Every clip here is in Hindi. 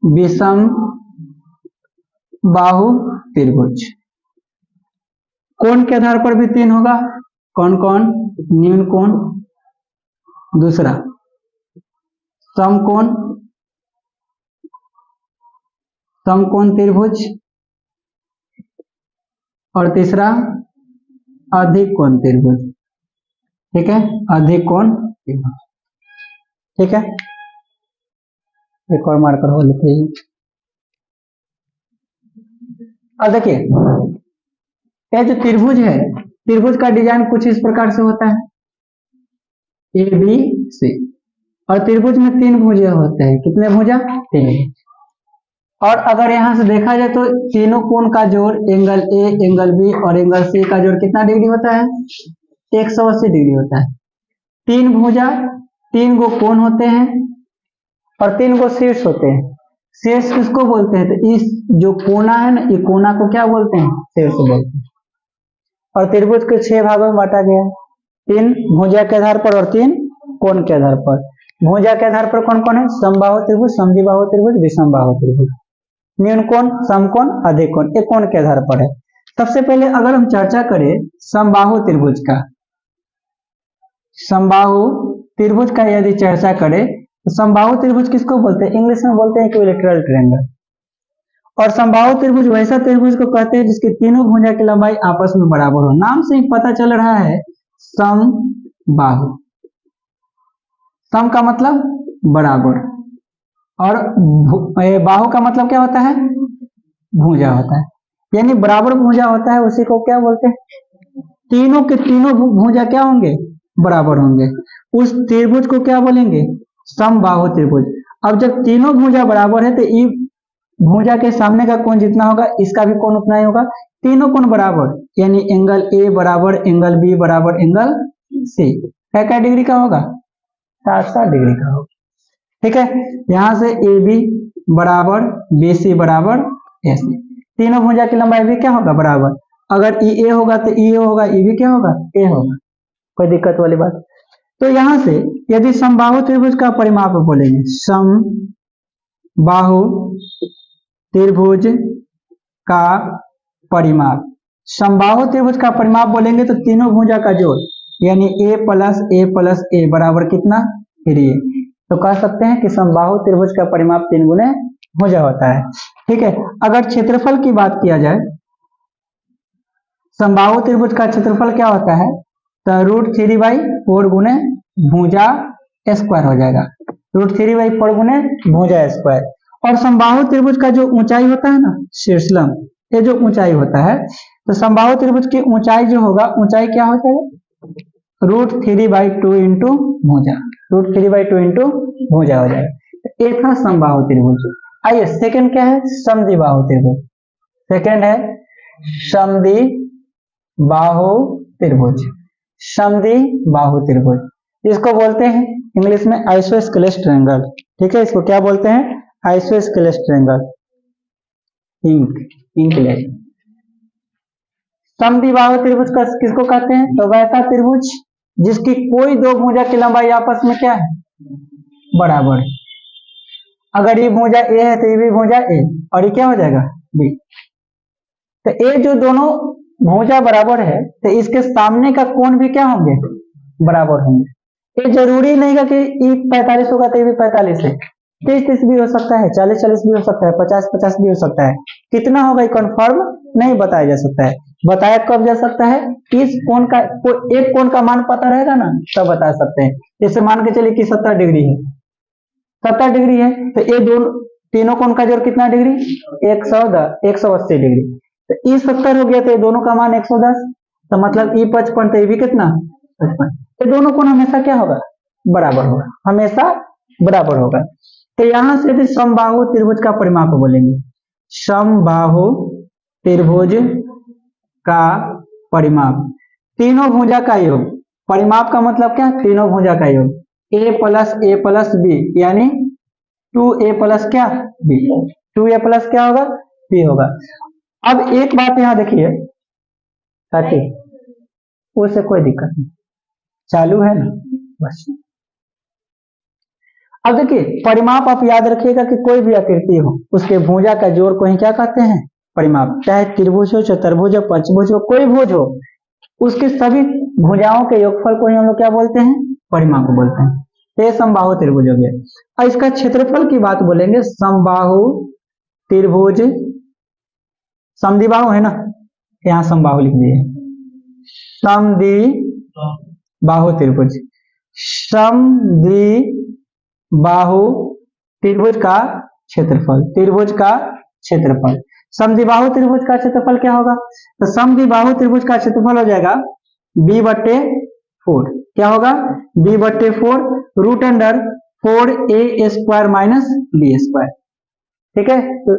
विषम बाहु त्रिभुज। कोण के आधार पर भी 3 होगा। कौन कौन? न्यून कोण, दूसरा समकोण, समकोण त्रिभुज, और तीसरा अधिक कोण त्रिभुज। ठीक है, अधिक कोण त्रिभुज। ठीक है, एक और मार्कर हो लेते हैं। अब देखिए, यह जो त्रिभुज है, त्रिभुज का डिजाइन कुछ इस प्रकार से होता है, ए बी सी, और त्रिभुज में 3 भुजा होते हैं। कितने भुजा? 3। और अगर यहां से देखा जाए तो तीनों कोण का जोड़, एंगल ए, एंगल बी और एंगल सी का जोड़ कितना डिग्री होता है? 180 डिग्री होता है। 3 भुजा, 3 गो कोण होते हैं और 3 गो शीर्ष होते हैं। शीर्ष किसको बोलते हैं? तो इस जो कोना है ना, ये कोना को क्या बोलते हैं? शीर्ष बोलते हैं। और त्रिभुज के 6 भागों में बांटा गया है, 3 भुजा के आधार पर और 3 कोण के आधार पर। भुजा के आधार पर कौन कौन है? समबाहु त्रिभुज, समद्विबाहु त्रिभुज, विषमबाहु त्रिभुज। न्यून कोण, समकोण, अधिक कोण, एक कोण के आधार पर है। सबसे पहले अगर हम चर्चा करें समबाहु त्रिभुज का, समबाहु त्रिभुज का यदि चर्चा करें तो समबाहु त्रिभुज किसको बोलते हैं? इंग्लिश में बोलते हैं इक्विलैटरल ट्रायंगल। और समबाहु त्रिभुज वैसा त्रिभुज को कहते हैं जिसकी तीनों भुजा की लंबाई आपस में बराबर हो। नाम से ही पता चल रहा है समबाहु। सम का मतलब बराबर, और बाहु का मतलब क्या होता है? भुजा होता है, यानी बराबर भुजा होता है, उसी को क्या बोलते हैं? तीनों के तीनों भुजा क्या होंगे? बराबर होंगे। उस त्रिभुज को क्या बोलेंगे? समबाहु त्रिभुज। अब जब तीनों भुजा बराबर है तो ई भुजा के सामने का कोण जितना होगा इसका भी कोण उतना ही होगा। तीनों कोण बराबर, यानी एंगल ए बराबर एंगल बी बराबर एंगल सी क्या डिग्री का होगा? 60 डिग्री का होगा। ठीक है, यहां से ए बी बराबर बी सी बराबर ए सी, तीनों भुजा की लंबाई भी क्या होगा? बराबर। अगर ई ए होगा तो ई होगा, ई भी क्या होगा? ए होगा। कोई दिक्कत वाली बात? तो यहां से यदि समबाहु त्रिभुज का परिमाप बोलेंगे, समबाहु त्रिभुज का परिमाप, समबाहु त्रिभुज का परिमाप बोलेंगे तो तीनों भुजा का जोड़, यानी a प्लस ए बराबर कितना? 3। तो कह सकते हैं कि समबाहु त्रिभुज का परिमाप 3 गुने भुजा होता है। ठीक है, अगर क्षेत्रफल की बात किया जाए, समबाहु त्रिभुज का क्षेत्रफल क्या होता है? तो √3/4 गुने भुजा स्क्वायर हो जाएगा, √3/4 गुने भुजा स्क्वायर। और समबाहु त्रिभुज का जो ऊंचाई होता है ना, शीर्षलंब, ये जो ऊंचाई होता है, तो समबाहु त्रिभुज की ऊंचाई जो होगा, ऊंचाई क्या हो जाएगा? √3/2 इंटू भुजा, √3/2 इंटू भुजा हो जाएगा। ये था समबाहु त्रिभुज। आइए सेकंड क्या है? समद्विबाहु त्रिभुज। सेकंड है समद्विबाहु त्रिभुज। समद्विबाहु त्रिभुज इसको बोलते हैं इंग्लिश में आइसोस्केलेस ट्रायंगल। ठीक है, इसको क्या बोलते हैं? Isosceles triangle, इंक्लेस। समद्विबाहु त्रिभुज का किसको कहते हैं? तो वैसा त्रिभुज जिसकी कोई दो भुजा की लंबाई आपस में क्या है? बराबर। अगर ये भुजा ए है तो ये भी भुजा ए, और ये क्या हो जाएगा? बी। तो ये जो दोनों भुजा बराबर है तो इसके सामने का कोण भी क्या होंगे? बराबर होंगे। ये जरूरी नहीं है कि ये 45 होगा तो ये भी 45 है, 30-30 भी हो सकता है, 40-40 भी हो सकता है, 50-50 भी हो सकता है। कितना होगा ये कंफर्म नहीं बताया जा सकता है। बताया कब जा सकता है? इस कोण का एक कोण का मान पता रहेगा ना, तब बता सकते हैं। जैसे मान के चलिए कि 70 डिग्री है, 70 डिग्री है तो ये दोनों तीनों कोण का जोड़ कितना डिग्री? 180 डिग्री। तो ई 70 हो गया तो ये दोनों का मान 110, तो मतलब ई 55 तो ये भी कितना? 55। तो दोनों कोण हमेशा क्या होगा? बराबर होगा, हमेशा बराबर होगा। तो यहां से भी समबाहु त्रिभुज का परिमाप बोलेंगे, समबाहु त्रिभुज का परिमाप, तीनों भुजा का योग। परिमाप का मतलब क्या? तीनों भुजा का योग, a प्लस बी, यानी 2a प्लस क्या? b, 2a प्लस क्या होगा? b होगा। अब एक बात यहां देखिए साथी, उससे कोई दिक्कत नहीं, चालू है ना बस। अब देखिए परिमाप आप याद रखिएगा कि कोई भी आकृति हो उसके भुजा का जोड़ को ही क्या कहते हैं, परिमाप। चाहे त्रिभुज हो, चतुर्भुज हो, पंचभुज हो, कोई भुज हो, उसके सभी भुजाओं के योगफल को ही हम लोग क्या बोलते हैं, परिमाप बोलते हैं। तो ये समबाहु त्रिभुज हो गया। और इसका क्षेत्रफल की बात बोलेंगे, समबाहु त्रिभुज, समद्विबाहु है ना, यहाँ समबाहु लिख दिए, समद्विबाहु त्रिभुज, समद्विबाहु त्रिभुज का क्षेत्रफल, त्रिभुज का क्षेत्रफल। समद्विबाहु त्रिभुज का क्षेत्रफल क्या होगा, तो समद्विबाहु त्रिभुज का क्षेत्रफल हो जाएगा b/4। क्या होगा, b/4 root under 4a² minus b²। ठीक है, तो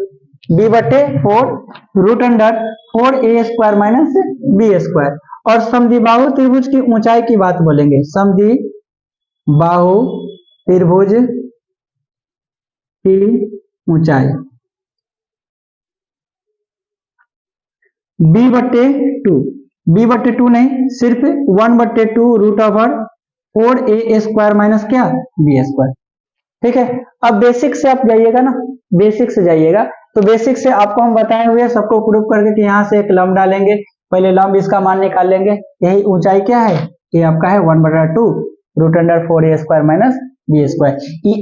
b/4 root under 4a² minus b²। और समद्विबाहु त्रिभुज की ऊंचाई की बात बोलेंगे, समद्विबाहु त्रिभुज की ऊंचाई b/2 नहीं, सिर्फ 1/2 रूट ओवर 4a² माइनस क्या, b²। ठीक है, अब बेसिक से आप जाइएगा ना, बेसिक से जाइएगा, तो बेसिक से आपको हम बताए हुए सबको प्रूव करके कि यहाँ से एक लंब डालेंगे, पहले लंब इसका मान निकाल लेंगे। यही ऊंचाई क्या है, ये आपका है 1/2 root under 4a² minus b²।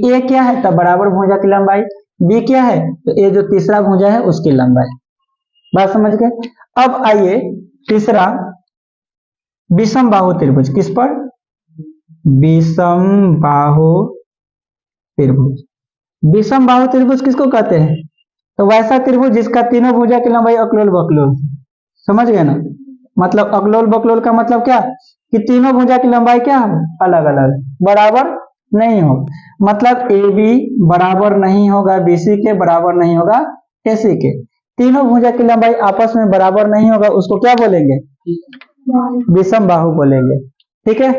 ए क्या है, तब बराबर भुजा की लंबाई, बी क्या है, तो ये जो तीसरा भुजा है उसकी लंबाई। बात समझ गए। अब आइए तीसरा विषम बाहु त्रिभुज, किस पर, विषम बाहु त्रिभुज। विषम बाहु त्रिभुज किसको कहते हैं, तो वैसा त्रिभुज जिसका तीनों भुजा की लंबाई अकलोल बकलोल। समझ गए ना, मतलब अकलोल बकलोल का मतलब क्या, कि तीनों भुजा की लंबाई क्या है, अलग अलग, बराबर नहीं हो, मतलब ए बी बराबर नहीं होगा बीसी के, बराबर नहीं होगा एसी के। तीनों भुजा की लंबाई आपस में बराबर नहीं होगा, उसको क्या बोलेंगे, विषम बाहु बोलेंगे। ठीक है,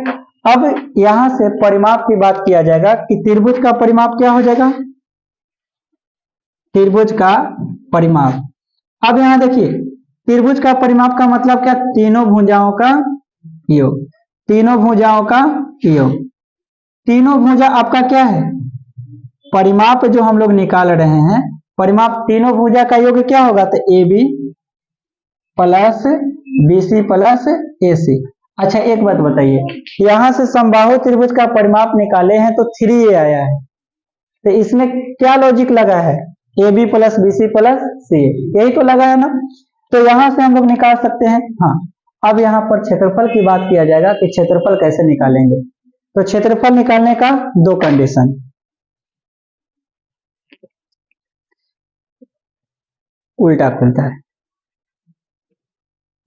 अब यहां से परिमाप की बात किया जाएगा कि त्रिभुज का परिमाप क्या हो जाएगा, त्रिभुज का परिमाप। अब यहां देखिए त्रिभुज का परिमाप का मतलब क्या, तीनों भुजाओं का योग, तीनों भुजाओं का योग। तीनों भुजा आपका क्या है, परिमाप जो हम लोग निकाल रहे हैं, परिमाप तीनों भुजा का योग क्या होगा, तो A B plus B C plus A C. अच्छा एक बात बताइए, यहां से समबाहु त्रिभुज का परिमाप निकाले हैं तो 3a आया है, तो इसमें क्या लॉजिक लगा है, A B plus B C plus C, यही तो लगा है ना, तो यहां से हम लोग निकाल सकते हैं। हाँ, अब यहाँ पर क्षेत्रफल की बात किया जाएगा कि क्षेत्रफल कैसे निकालेंगे, तो क्षेत्रफल निकालने का दो कंडीशन, उल्टा खुलता है।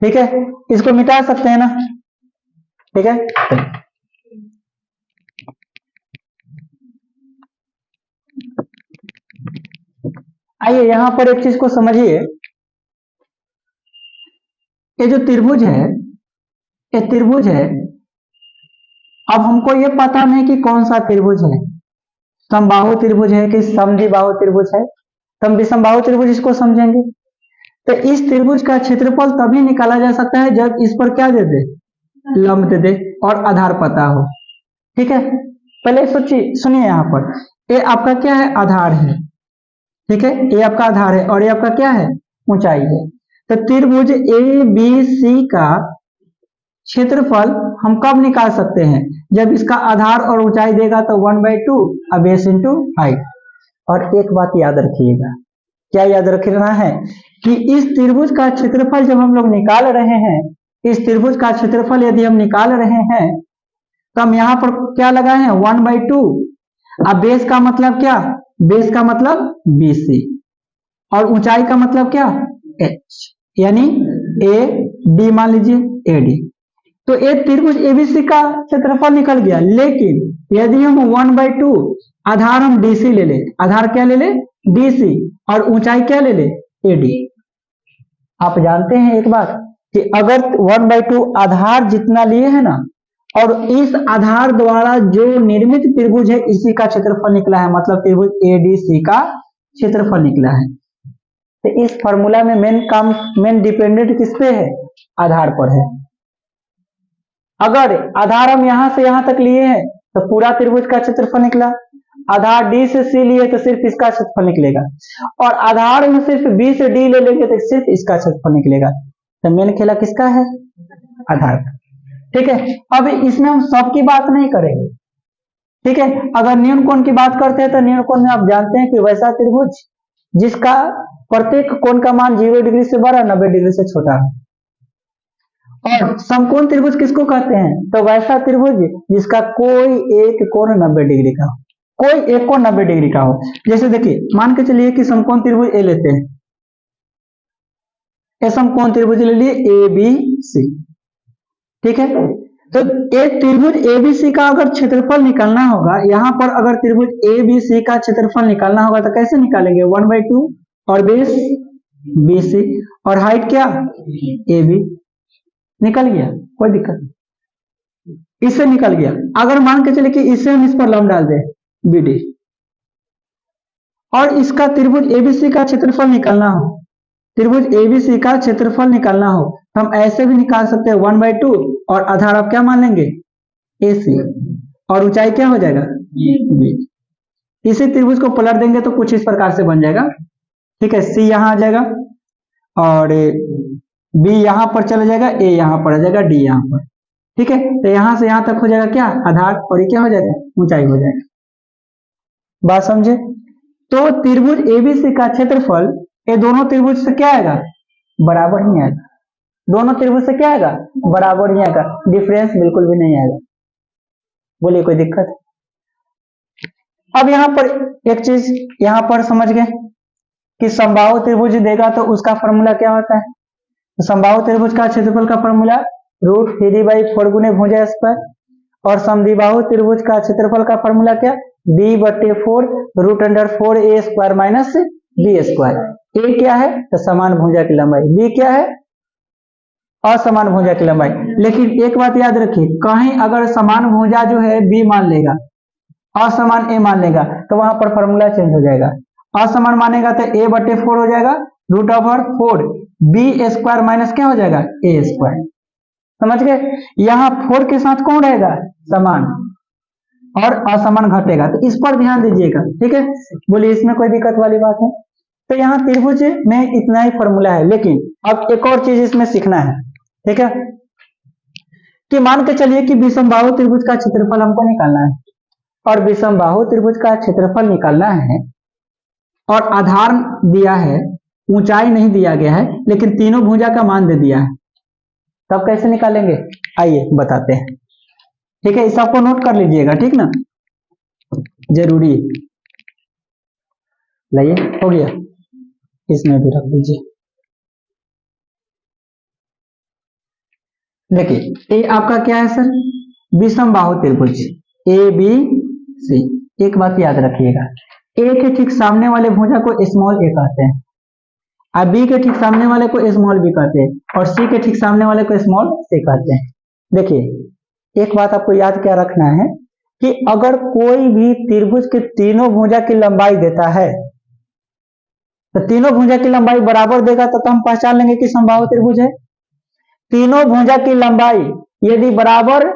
ठीक है, इसको मिटा सकते हैं ना, ठीक है। आइए यहां पर एक चीज को समझिए, ये जो त्रिभुज है, ये त्रिभुज है, अब हमको ये पता नहीं कि कौन सा त्रिभुज है, समबाहु त्रिभुज है कि समद्विबाहु त्रिभुज है, तो हम विषमबाहु त्रिभुज इसको समझेंगे। तो इस त्रिभुज का क्षेत्रफल तभी निकाला जा सकता है जब इस पर क्या दे दे, लंब दे दे और आधार पता हो। ठीक है, पहले सोचिए, सुनिए, यहाँ पर ये आपका क्या है, आधार है, ठीक है, ये आपका आधार है और ये आपका क्या है, ऊंचाई है। तो त्रिभुज ए बी सी का क्षेत्रफल हम कब निकाल सकते हैं, जब इसका आधार और ऊंचाई देगा तो 1/2 अब बेस इंटू हाइट। और एक बात याद रखिएगा, क्या याद रखना है, कि इस त्रिभुज का क्षेत्रफल जब हम लोग निकाल रहे हैं, इस त्रिभुज का क्षेत्रफल यदि हम निकाल रहे हैं तो हम यहाँ पर क्या लगाए हैं, 1/2। अब बेस का मतलब क्या, बेस का मतलब BC और ऊंचाई का मतलब क्या, H, यानी AD मान लीजिए AD। तो एक त्रिभुज ABC का क्षेत्रफल निकल गया, लेकिन यदि हम 1/2 आधार हम DC ले ले, आधार क्या ले ले, DC, और ऊंचाई क्या ले ले, AD। आप जानते हैं एक बात कि अगर 1/2 आधार जितना लिए है ना, और इस आधार द्वारा जो निर्मित त्रिभुज है इसी का क्षेत्रफल निकला है, मतलब त्रिभुज ADC का क्षेत्रफल निकला है। तो इस फॉर्मूला में मेन डिपेंडेंट किस पे है, आधार पर है। अगर आधार हम यहां से यहां तक लिए हैं तो पूरा त्रिभुज का क्षेत्रफल निकला, आधार डी से सी लिए तो सिर्फ इसका क्षेत्रफल निकलेगा, और आधार में सिर्फ बी से डी ले लेंगे तो सिर्फ इसका क्षेत्रफल निकलेगा। तो मेन खेला किसका है? आधार का। ठीक है, अब इसमें हम सबकी बात नहीं करेंगे। ठीक है, अगर न्यून कोण की बात करते हैं तो न्यून कोण में आप जानते हैं कि वैसा त्रिभुज जिसका प्रत्येक कोण का मान 0 डिग्री से बड़ा 90 डिग्री से छोटा है। और समकोण त्रिभुज किसको कहते हैं? तो वैसा त्रिभुज जिसका कोई एक कोण 90 डिग्री का हो, कोई एक कोण 90 डिग्री का हो। जैसे देखिए, मान के चलिए कि समकोण त्रिभुज ए लेते हैं, ए समकोण त्रिभुज ले लिए ए बी सी। ठीक है, तो एक त्रिभुज एबीसी का अगर क्षेत्रफल निकालना होगा, यहां पर अगर त्रिभुज एबीसी का क्षेत्रफल निकालना होगा तो कैसे निकालेंगे? 1/2 और बेस बीसी और हाइट क्या? एबी। निकल गया, कोई दिक्कत नहीं, इससे निकल गया। अगर मान के चले कि इससे हम इस पर लंब डाल दें बीडी, और इसका त्रिभुज एबीसी का क्षेत्रफल निकालना हो, त्रिभुज एबीसी का क्षेत्रफल निकालना हो, हम ऐसे भी निकाल सकते हैं 1/2 और आधार आप क्या मान लेंगे? AC, और ऊंचाई क्या हो जाएगा? B। इसी त्रिभुज को पलट देंगे तो कुछ इस प्रकार से बन जाएगा। ठीक है, C यहां आ जाएगा और B यहां पर चला जाएगा, A यहां पर आ जाएगा, D यहां पर। ठीक है, तो यहां से यहां तक हो जाएगा क्या? आधार, और ये क्या हो जाएगा? ऊंचाई हो जाएगा। बात समझे? तो त्रिभुज एबीसी का क्षेत्रफल ये दोनों त्रिभुज से क्या आएगा? बराबर ही आएगा। दोनों त्रिभुज से क्या आएगा? बराबर ही आएगा, डिफरेंस बिल्कुल भी नहीं आएगा। बोलिए, कोई दिक्कत? अब यहां पर एक चीज यहां पर समझ गए कि समबाहु त्रिभुज देगा तो उसका फॉर्मूला क्या होता है? तो समबाहु त्रिभुज का क्षेत्रफल का फॉर्मूला √3/4 गुने भुजा स्क्वायर, और समद्विबाहु त्रिभुज का क्षेत्रफल का फॉर्मूला क्या? b/4 √4a² - b²। ए क्या है? तो समान भुजा की लंबाई। बी क्या है? असमान भुजा की लंबाई। लेकिन एक बात याद रखिए, कहीं अगर समान भुजा जो है बी मान लेगा, असमान ए मान लेगा, तो वहां पर फॉर्मूला चेंज हो जाएगा। असमान मानेगा तो a/4 हो जाएगा √4 b² माइनस क्या हो जाएगा? a²। समझ गए? यहाँ 4 के साथ कौन रहेगा? समान, और असमान घटेगा, तो इस पर ध्यान दीजिएगा। ठीक है, बोलिए, इसमें कोई दिक्कत वाली बात है? तो यहाँ त्रिभुज में इतना ही फॉर्मूला है, लेकिन अब एक और चीज इसमें सीखना है। ठीक है, कि मान के चलिए कि विषमबाहु त्रिभुज का क्षेत्रफल हमको निकालना है, और विषमबाहु त्रिभुज का क्षेत्रफल निकालना है, और आधार दिया है, ऊंचाई नहीं दिया गया है, लेकिन तीनों भुजा का मान दे दिया है। तब कैसे निकालेंगे? आइए बताते हैं। ठीक है, इस आपको नोट कर लीजिएगा, ठीक ना, जरूरी। लाइए, हो गया, इसमें भी रख दीजिए। देखिए, ये आपका क्या है सर? विषमबाहु त्रिभुज ABC। एक बात याद रखिएगा, ए के ठीक सामने वाले भुजा को स्मॉल ए कहते हैं, और बी के ठीक सामने वाले को स्मॉल बी कहते हैं, और सी के ठीक सामने वाले को स्मॉल सी कहते हैं। देखिए, एक बात आपको याद क्या रखना है कि अगर कोई भी त्रिभुज के तीनों भुजा की लंबाई देता है, तो तीनों भुजा की लंबाई बराबर देगा तो हम पहचान लेंगे कि समबाहु त्रिभुज है। तीनों भुजा की लंबाई यदि बराबर,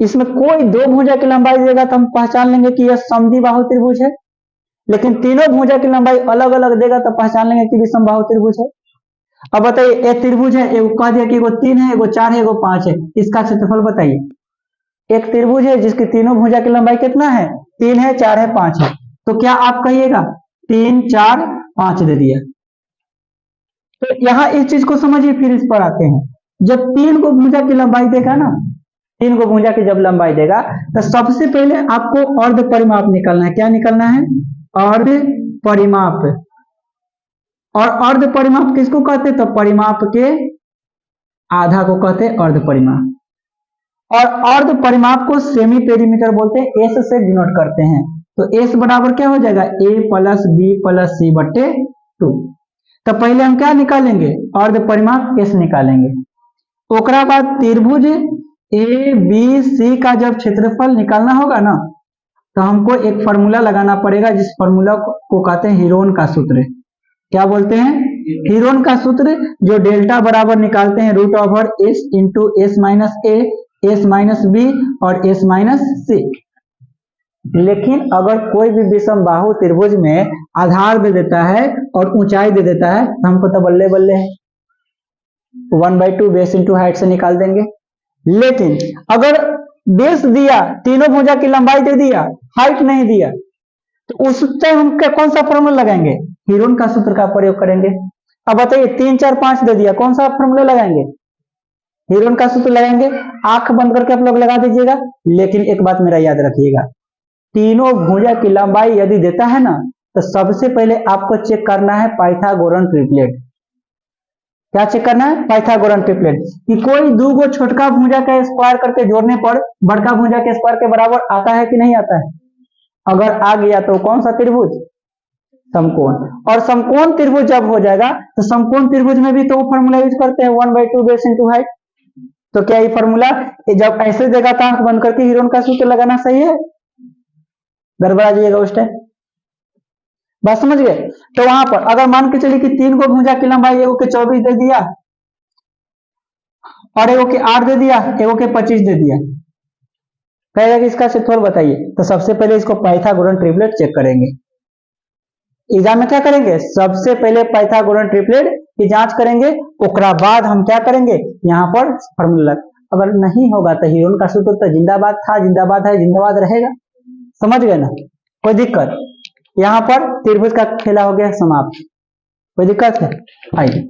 इसमें कोई दो भुजा की लंबाई देगा तो हम पहचान लेंगे कि यह समद्विबाहु त्रिभुज है। लेकिन तीनों भुजा की लंबाई अलग अलग देगा तो पहचान लेंगे कि विषमबाहु त्रिभुज है। अब बताइए, एक त्रिभुज है, एगो कह दिया कि एगो 3 है, एगो 4 है, एगो 5 है, इसका क्षेत्रफल बताइए। एक त्रिभुज है जिसकी तीनों भुजा की लंबाई कितना है? 3 है, 4 है, 5 है, तो क्या आप कहिएगा? 3 4 5 दे दिया। तो यहां इस चीज को समझिए, फिर इस पर आते हैं। जब 3 को भुजा की लंबाई देगा ना, 3 को भुजा की जब लंबाई देगा, तो सबसे पहले आपको अर्ध परिमाप निकालना है। क्या निकालना है? अर्ध परिमाप। और अर्ध परिमाप किसको कहते हैं? तो परिमाप के आधा को कहते हैं अर्ध परिमाप। और अर्ध परिमाप को सेमी पेरीमीटर बोलते हैं, एस से डिनोट करते हैं। तो एस बराबर क्या हो जाएगा? a + b + c/2। तो पहले हम क्या निकालेंगे? अर्ध परिमाप एस निकालेंगे। ओकरा बाद त्रिभुज ABC का जब क्षेत्रफल निकालना होगा ना, तो हमको एक फॉर्मूला लगाना पड़ेगा, जिस फॉर्मूला को कहते हैं हीरोन का सूत्र। क्या बोलते हैं? हीरोन का सूत्र, जो डेल्टा बराबर निकालते हैं √s × s - a, s - b और s - c। लेकिन अगर कोई भी विषम बाहु त्रिभुज में आधार दे देता है और ऊंचाई दे देता है तो हमको तो बल्ले बल्ले है, 1/2 बेस इंटू हाइट से निकाल देंगे। लेकिन अगर बेस दिया, तीनों भुजा की लंबाई दे दिया, हाइट नहीं दिया, तो उस टाइम हम कौन सा फॉर्मूला लगाएंगे? हीरोन का सूत्र का प्रयोग करेंगे। अब बताइए 3 4 5 दे दिया, कौन सा फॉर्मूला लगाएंगे? हीरोन का सूत्र लगाएंगे। आंख बंद करके आप लोग लगा दीजिएगा। लेकिन एक बात मेरा याद रखिएगा, तीनों भुजा की लंबाई यदि देता है ना, तो सबसे पहले आपको चेक करना है पाइथागोरन ट्रिपलेट। क्या चेक करना है? पाइथागोरन ट्रिपलेट, कि कोई दो गो छोटका भुजा का स्क्वायर करके जोड़ने पर बड़का भुजा के स्क्वायर के बराबर आता है कि नहीं आता है? अगर आ गया तो कौन सा त्रिभुज? समकोण। और समकोण त्रिभुज जब हो जाएगा तो समकोण त्रिभुज में भी तो वो फॉर्मूला यूज करते हैं 1/2 बेस इंटू हाइट। तो क्या ये फॉर्मूला जब ऐसे जगह था आंख बंद करके हीरोन का सूत्र लगाना सही है? गड़बड़ा जाइएगा उस टाइम। बात समझ गए? तो वहां पर अगर मान के चलिए कि 3 गो भुजा की लंबाई एगो के 24 दे दिया और एगो के 8 दे दिया, एगो के 25 दे दिया, कहेगा कि इसका क्षेत्रफल बताइए। तो सबसे पहले इसको पाइथागोरन ट्रिपलेट चेक करेंगे। एग्जाम में क्या करेंगे? सबसे पहले पाइथागोरन ट्रिपलेट की जांच करेंगे, उसके बाद हम क्या करेंगे? यहाँ पर फॉर्मूला। अगर नहीं होगा तो हीरोन का सूत्र तो जिंदाबाद था, जिंदाबाद है, जिंदाबाद रहेगा। समझ गए ना? कोई दिक्कत? यहाँ पर त्रिभुज का खेला हो गया समाप्त। कोई दिक्कत है? आइए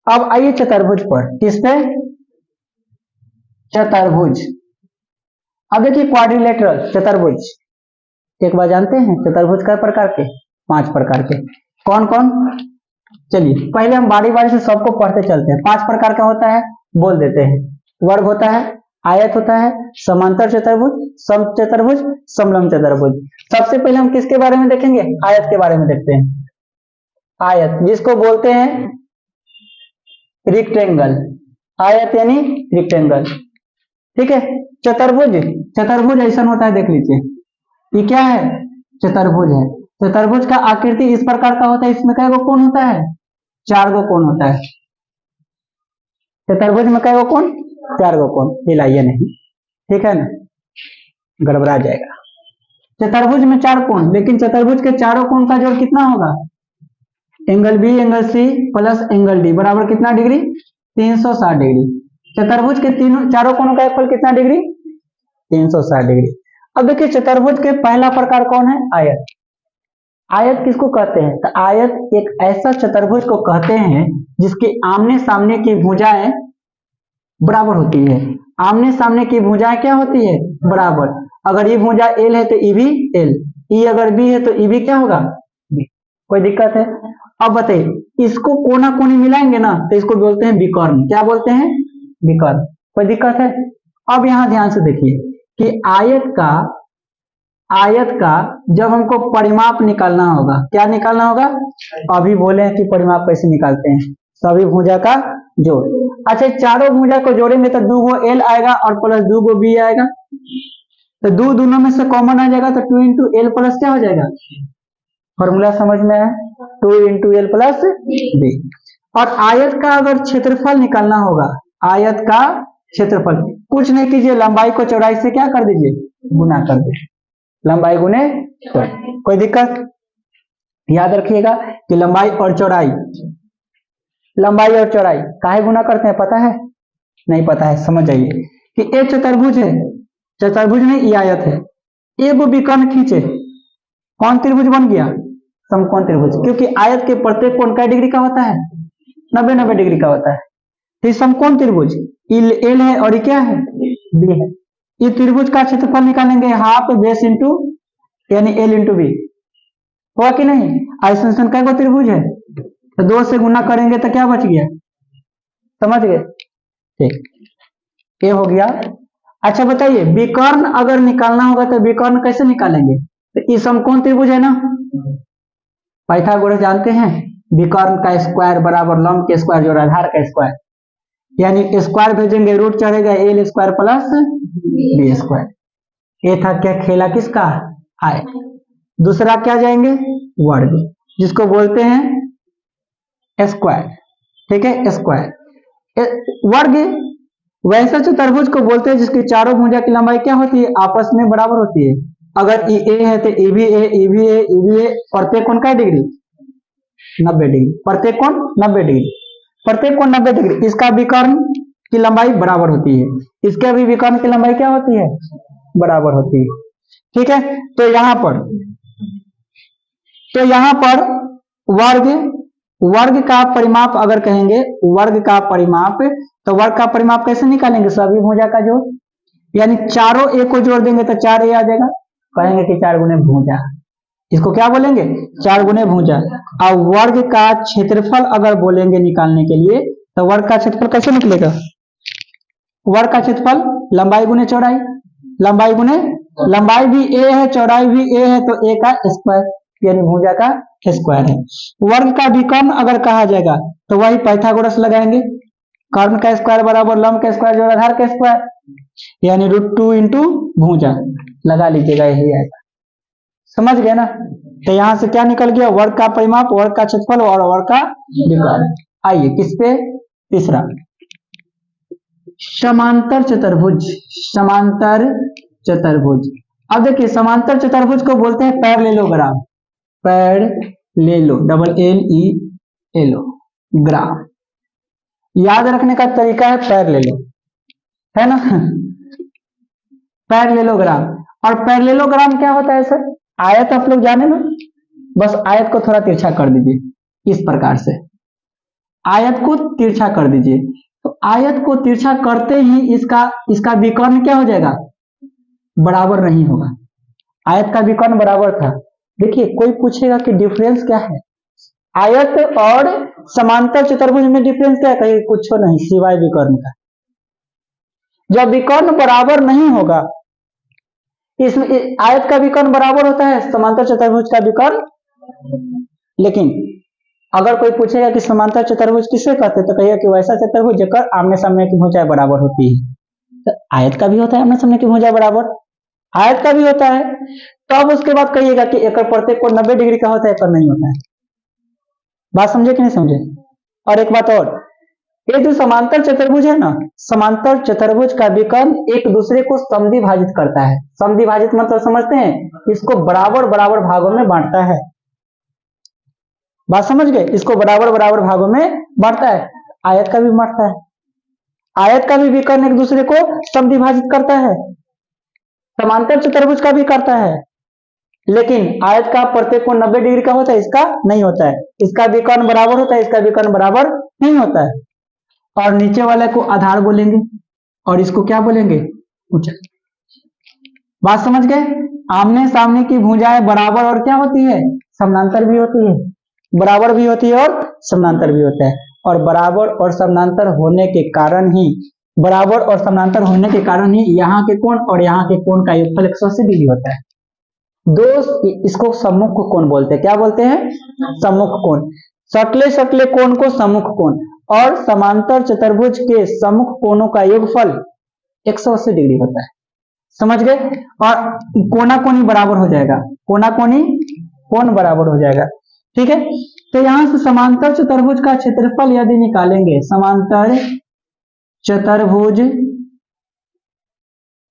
अब आइए चतुर्भुज पर। किस पे? चतुर्भुज। अब देखिए क्वाड्रिलेटरल चतुर्भुज, एक बार जानते हैं चतुर्भुज का प्रकार के? 5 प्रकार के। कौन कौन? चलिए पहले हम बारी बारी से सबको पढ़ते चलते हैं। 5 प्रकार का होता है, बोल देते हैं। वर्ग होता है, आयत होता है, समांतर चतुर्भुज, सम चतुर्भुज, समलंब चतुर्भुज। सबसे पहले हम किसके बारे में देखेंगे? आयत के बारे में देखते हैं। आयत जिसको बोलते हैं रेक्टेंगल, आयत यानी रेक्टेंगल। ठीक है। चतुर्भुज, चतुर्भुज ऐसा होता है, देख लीजिए ये क्या है? चतुर्भुज है। चतुर्भुज का आकृति इस प्रकार का होता है। इसमें कै गो कोण होता है? 4 गो कोण होता है। चतुर्भुज में कै गो कोण? 4 गो कोण। हिलाइए नहीं, ठीक है ना, गड़बड़ा जाएगा। चतुर्भुज में 4 कोण, लेकिन चतुर्भुज के चारों कोण का जोड़ कितना होगा? Angle B angle C plus angle D बराबर कितना डिग्री? 360 डिग्री। चतुर्भुज के तीनों चारों कोणों का फल कितना डिग्री? 360 डिग्री। अब देखिए चतुर्भुज के पहला प्रकार कौन है? आयत। आयत किसको कहते हैं? तो आयत एक ऐसा चतुर्भुज को कहते हैं जिसके आमने सामने की भुजाएं बराबर होती है। आमने सामने की भुजाएं क्या होती है? बराबर। अगर ये भुजा एल है तो ई भी एल, ई अगर बी है तो ई भी क्या होगा? बी। कोई दिक्कत है? अब बताइए इसको कोना कोनी मिलाएंगे ना तो इसको बोलते हैं विकर्ण। क्या बोलते हैं? विकर्ण। कोई दिक्कत है? अब यहां ध्यान से देखिए कि आयत का जब हमको परिमाप निकालना होगा, क्या निकालना होगा? अभी बोले हैं कि परिमाप कैसे निकालते हैं? सभी भुजा का जोड़। अच्छा चारों भुजा को जोड़ेंगे तो 2 गो एल आएगा और प्लस 2 गो बी आएगा। तो दोनों में से कॉमन आ जाएगा तो 2 इंटू एल प्लस क्या हो जाएगा? फॉर्मूला समझ में है? 2 इंटू एल प्लस बी। और आयत का अगर क्षेत्रफल निकालना होगा, आयत का क्षेत्रफल कुछ नहीं कीजिए, लंबाई को चौड़ाई से क्या कर दीजिए? गुना कर दीजिए। लंबाई गुने चौड़ाई। कोई दिक्कत? याद रखिएगा कि लंबाई और चौड़ाई, लंबाई और चौड़ाई काहे गुना करते हैं पता है? नहीं पता है? समझ जाइए कि एक चतुर्भुज है, चतुर्भुज में ये आयत है, एक विकर्ण खींचे, कौन त्रिभुज बन गया? समकोण त्रिभुज। क्योंकि आयत के प्रत्येक कोण कै डिग्री का होता है? 90 डिग्री का होता है। तो समकोण त्रिभुज एल है और ये क्या है? बी है। ये त्रिभुज का क्षेत्रफल निकालेंगे हाफ बेस इंटू यानी एल इंटू बी। हुआ कि नहीं? आइसोसेलेशन कै गो त्रिभुज है? तो 2 से गुना करेंगे तो क्या बच गया? समझ गए? ठीक, ये हो गया। अच्छा बताइए विकर्ण अगर निकालना होगा तो विकर्ण कैसे निकालेंगे? तो ये समकोण त्रिभुज है ना, पाइथागोरस जानते हैं, विकर्ण का स्क्वायर बराबर लंब के स्क्वायर जोड़ आधार का स्क्वायर, यानी स्क्वायर भेजेंगे रूट चढ़ेगा L square plus B square. ये था क्या खेला किसका? आयत। दूसरा क्या जाएंगे? वर्ग, जिसको बोलते हैं स्क्वायर। ठीक है, स्क्वायर। वर्ग वैसा चतुर्भुज को बोलते हैं जिसकी चारों भुजा की लंबाई क्या होती है, आपस में बराबर होती है। अगर ए है तो ए भी ए, ए भी ए, ए भी ए, प्रत्येक कोण का डिग्री 90 डिग्री, प्रत्येक कोण 90 डिग्री, प्रत्येक कोण 90 डिग्री। इसका विकर्ण की लंबाई बराबर होती है, इसके भी विकर्ण की लंबाई क्या होती है, बराबर होती है। ठीक है, तो यहाँ पर वर्ग का परिमाप अगर कहेंगे, वर्ग का परिमाप, तो वर्ग का परिमाप कैसे निकालेंगे, सभी भुजा का जोड़, यानी चारों ए को जोड़ देंगे तो 4a आ जाएगा, कहेंगे कि 4 गुने भुजा, इसको क्या बोलेंगे, 4 गुने भुजा। अब वर्ग का क्षेत्रफल अगर बोलेंगे निकालने के लिए, तो वर्ग का क्षेत्रफल कैसे निकलेगा, वर्ग का क्षेत्रफल लंबाई गुने चौड़ाई, लंबाई गुने लंबाई भी ए है, चौड़ाई भी ए है, तो ए का स्क्वायर, यानी भुजा का स्क्वायर है। वर्ग का विकर्ण अगर कहा जाएगा तो वही पाइथागोरस लगाएंगे, कर्ण का स्क्वायर बराबर लंब का स्क्वायर जोड़ आधार का स्क्वायर, यानी √2 इंटू भुजा लगा लीजिएगा, यही आएगा। समझ गए ना, तो यहां से क्या निकल गया, वर्ग का परिमाप, वर्ग का क्षेत्रफल और वर्ग का विकर्ण। आइए किस पे, तीसरा समांतर चतुर्भुज, समांतर चतुर्भुज। अब देखिए समांतर चतुर्भुज को बोलते हैं पैरेललोग्राम, पैरेललो डबल LELO ग्राम, याद रखने का तरीका है पैरेललो, है ना, पैरेललोग्राम। और पैरेललोग्राम क्या होता है सर, आयत आप लोग जाने ना, बस आयत को थोड़ा तिरछा कर दीजिए इस प्रकार से, आयत को तिरछा कर दीजिए, तो आयत को तिरछा करते ही इसका विकर्ण क्या हो जाएगा, बराबर नहीं होगा। आयत का विकर्ण बराबर था। देखिए कोई पूछेगा कि डिफरेंस क्या है, आयत और समांतर चतुर्भुज में डिफरेंस क्या है, कहीं कुछ नहीं सिवाय विकर्ण का। जब विकर्ण बराबर नहीं होगा, इसमें आयत का विकर्ण बराबर होता है, समांतर चतुर्भुज का विकर्ण। लेकिन अगर कोई पूछेगा कि समांतर चतुर्भुज किसे कहते हैं, तो कहिएगा कि वैसा चतुर्भुज जेकर आमने सामने की भुजाएं बराबर होती है। तो आयत का भी होता है आमने सामने की भुजा बराबर, आयत का भी होता है। तो अब उसके बाद कहिएगा कि एक प्रत्येक कोण 90 डिग्री का होता है, पर नहीं होता है। बात समझे कि नहीं समझे। और एक बात और, ये जो समांतर चतुर्भुज है ना, समांतर चतुर्भुज का विकर्ण एक दूसरे को समद्विभाजित करता है। समद्विभाजित मतलब समझते हैं, इसको बराबर बराबर भागों में बांटता है। बात समझ गए, इसको बराबर बराबर भागों में बांटता है। आयत का भी बांटता है, आयत का भी विकर्ण एक दूसरे को समद्विभाजित करता है, समांतर चतुर्भुज का भी करता है। लेकिन आयत का प्रत्येक कोण 90 डिग्री का होता है, इसका नहीं होता है। इसका विकर्ण बराबर होता है, इसका विकर्ण बराबर नहीं होता है। और नीचे वाले को आधार बोलेंगे और इसको क्या बोलेंगे, ऊंचाई। बात समझ गए। आमने सामने की भुजाएं बराबर और क्या होती है, समानांतर भी होती है, बराबर भी होती है और समानांतर भी होता है। और बराबर और समानांतर होने के कारण ही, बराबर और समानांतर होने के कारण ही यहाँ के कोण और यहाँ के कोण का योगफल 180 डिग्री होता है। दो, इसको सम्मुख कोण बोलते हैं। क्या बोलते हैं, सम्मुख कोण। सटले सटले कोण को सम्मुख कोण, और समांतर चतुर्भुज के सम्मुख कोणों का योगफल 180 डिग्री होता है। समझ गए। और कोना कोणी बराबर हो जाएगा, कोना कोणी कोण बराबर हो जाएगा। ठीक है, तो यहां से समांतर चतुर्भुज का क्षेत्रफल यदि निकालेंगे, समांतर चतुर्भुज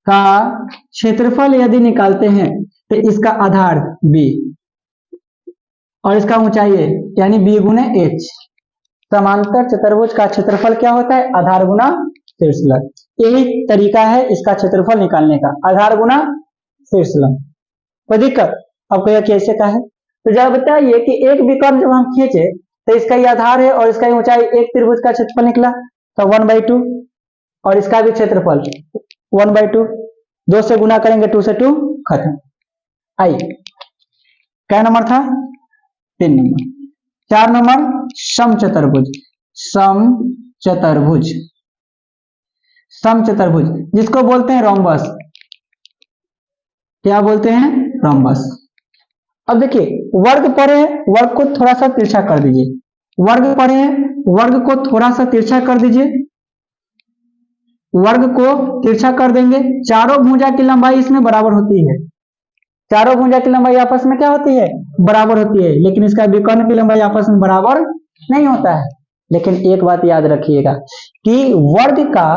का क्षेत्रफल यदि निकालते हैं, तो इसका आधार b और इसका ऊंचाई है, यानी b गुने h। समांतर चतुर्भुज का क्षेत्रफल क्या होता है, आधार गुना शीर्ष लंब। यही तरीका है इसका क्षेत्रफल निकालने का, आधार गुना शीर्ष लंब। कोई दिक्कत। अब कहिए कैसे का है, तो जरा बताइए कि एक विकर्ण जब हम खींचे तो इसका ही आधार है और इसका ही ऊंचाई, एक त्रिभुज का क्षेत्रफल निकला तो 1/2, और इसका भी क्षेत्रफल 1/2। 2 से गुना करेंगे, 2 से 2 खत्म। आइए क्या नंबर था, 3 नंबर। 4 नंबर समचतुर्भुज, समचतुर्भुज, समचतुर्भुज जिसको बोलते हैं रोम्बस। क्या बोलते हैं, रोम्बस। अब देखिए वर्ग पढ़े, वर्ग को थोड़ा सा तिरछा कर दीजिए, वर्ग पढ़े, वर्ग को थोड़ा सा तिरछा कर दीजिए, वर्ग को तिरछा कर देंगे। चारों भुजा की लंबाई इसमें बराबर होती है, चारों भुजा की लंबाई आपस में क्या होती है, बराबर होती है। लेकिन इसका विकर्ण की लंबाई आपस में बराबर नहीं होता है, लेकिन एक बात याद रखिएगा कि वर्ग का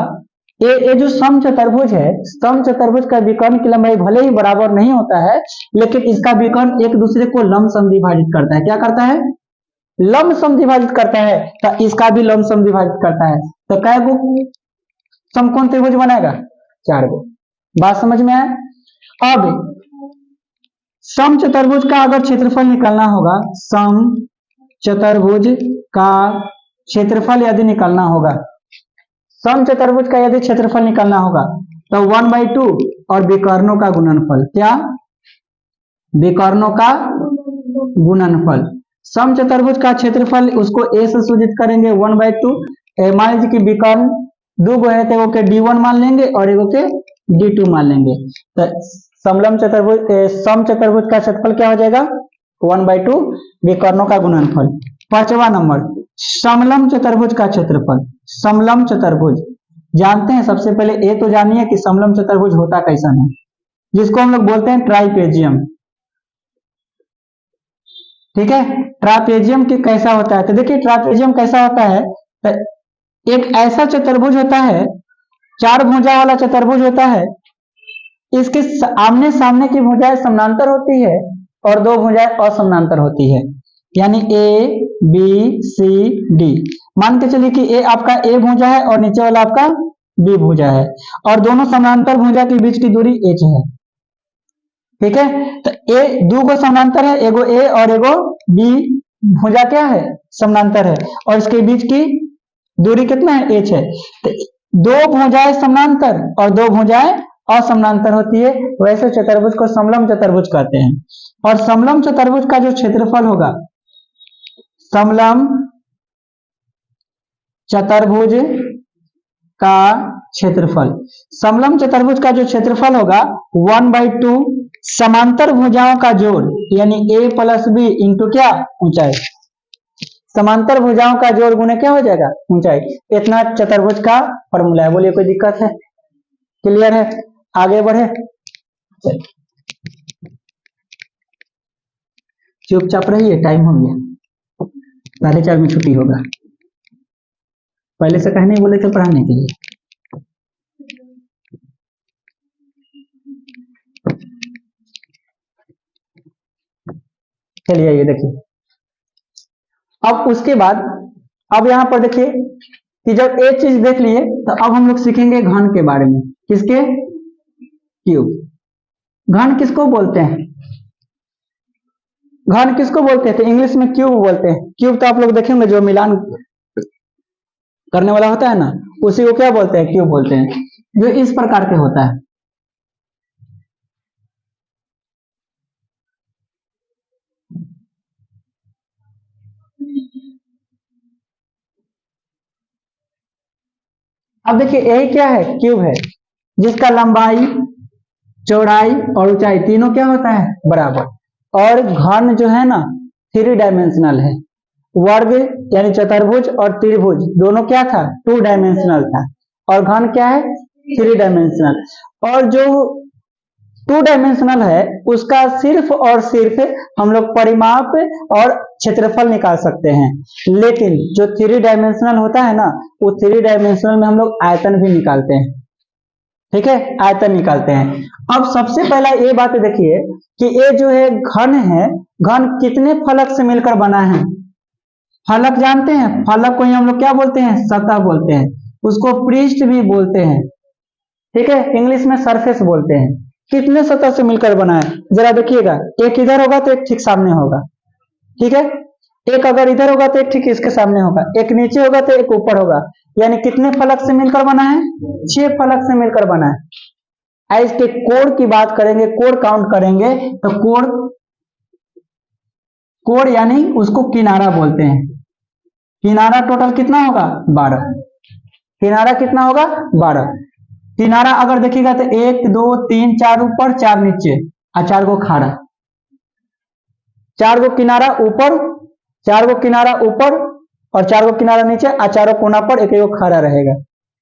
ये जो समचतुर्भुज है, समचतुर्भुज का विकर्ण की लंबाई भले ही बराबर नहीं होता है, लेकिन इसका विकर्ण एक दूसरे को लमसम विभाजित करता है। क्या करता है? लमसम विभाजित करता है। तो इसका भी लमसम विभाजित करता है। तो कै गो समकोण त्रिभुज बनाएगा? 4 गो। बात समझ में आए? अब समचतुर्भुज का अगर क्षेत्रफल निकालना होगा, समचतुर्भुज का क्षेत्रफल यदि निकालना होगा, समचतुर्भुज का यदि क्षेत्रफल निकालना होगा तो 1/2 और विकर्णों का गुणनफल। क्या? विकर्णों का गुणनफल। समचतुर्भुज का क्षेत्रफल उसको a से सूचित करेंगे 1/2। मान लीजिए कि विकर्ण 2 गो है तो के d1 मान लेंगे और एगो के d2 मान लेंगे। तो समचतुर्भुज का क्षेत्रफल क्या हो जाएगा? 1/2 विकर्णों का गुणनफल। 5वां नंबर, समलंब चतुर्भुज का क्षेत्रफल। समलंब चतुर्भुज जानते हैं? सबसे पहले ये तो जानिए कि समलंब चतुर्भुज होता कैसा है, जिसको हम लोग बोलते हैं ट्राइपेजियम। ठीक है, ट्रापेजियम के कैसा होता है? तो देखिए ट्रापेजियम कैसा होता है, तो एक ऐसा चतुर्भुज होता है, 4 भुजा वाला चतुर्भुज होता है। इसके आमने सामने की भुजाएं समानांतर होती है और 2 भुजाएं असमानांतर होती है, यानी ए बी सी डी। मान के चलिए कि ए आपका ए भुजा है और नीचे वाला आपका बी भुजा है, और दोनों समानांतर भुजा के बीच की दूरी h है। ठीक है, तो ए 2 गो समानांतर है, एगो ए और एगो बी भुजा क्या है? समानांतर है, और इसके बीच की दूरी कितना है? h है। तो 2 भुजाएं समानांतर और 2 भुजाएं असमानांतर होती है, वैसे चतुर्भुज को समलंब चतुर्भुज कहते हैं। और समलंब चतुर्भुज का जो क्षेत्रफल होगा, समलंब चतुर्भुज का क्षेत्रफल, समलंब चतुर्भुज का जो क्षेत्रफल होगा 1/2 समांतर भुजाओं का जोड़, यानी a + b इंटू क्या? ऊंचाई। समांतर भुजाओं का जोड़ गुने क्या हो जाएगा? ऊंचाई। इतना चतुर्भुज का फॉर्मूला है। बोलिए कोई दिक्कत है? क्लियर है? आगे बढ़े, चुपचाप रहिए, टाइम हो गया, 4:30 में छुट्टी होगा। पहले से कहने बोले थे पढ़ाने के लिए। चलिए ये देखिए, अब उसके बाद अब यहां पर देखिए कि जब एक चीज देख लिए तो अब हम लोग सीखेंगे घन के बारे में। किसके? क्यूब। घन किसको बोलते हैं? घन किसको बोलते हैं? तो इंग्लिश में क्यूब बोलते हैं। क्यूब तो आप लोग देखेंगे जो मिलान करने वाला होता है ना, उसी को क्या बोलते हैं? क्यूब बोलते हैं, जो इस प्रकार के होता है। अब देखिए यही क्या है? क्यूब है, जिसका लंबाई, चौड़ाई और ऊंचाई तीनों क्या होता है? बराबर। और घन जो है ना 3 डायमेंशनल है। वर्ग यानी चतुर्भुज और त्रिभुज दोनों क्या था? 2 डायमेंशनल था। और घन क्या है? 3 डायमेंशनल। और जो 2 डायमेंशनल है उसका सिर्फ और सिर्फ हम लोग परिमाप और क्षेत्रफल निकाल सकते हैं, लेकिन जो 3 डायमेंशनल होता है ना, वो 3 डायमेंशनल में हम लोग आयतन भी निकालते हैं। ठीक है, आयतन निकालते हैं। अब सबसे पहला ये बात देखिए कि ये जो है घन है, घन कितने फलक से मिलकर बना है? फलक जानते हैं? फलक को ही हम लोग क्या बोलते हैं? सतह बोलते हैं, उसको पृष्ठ भी बोलते हैं। ठीक है, इंग्लिश में सरफेस बोलते हैं। कितने सतह से मिलकर बना है जरा देखिएगा, एक इधर होगा तो एक ठीक सामने होगा। ठीक है, एक अगर इधर होगा तो एक ठीक इसके सामने होगा, एक नीचे होगा तो एक ऊपर होगा। यानी कितने फलक से मिलकर बना है? 6 फलक से मिलकर बना है। इसके कोण की बात करेंगे, कोण काउंट करेंगे तो कोण यानी उसको किनारा बोलते हैं। किनारा टोटल कितना होगा? 12। किनारा कितना होगा? 12। किनारा अगर देखिएगा तो 1 2 3 4 ऊपर 4 नीचे और 4 गो खाड़ा। 4 गो किनारा ऊपर, 4 गो किनारा ऊपर और 4 गो किनारा नीचे और चारों कोना पर एक एक खाड़ा रहेगा।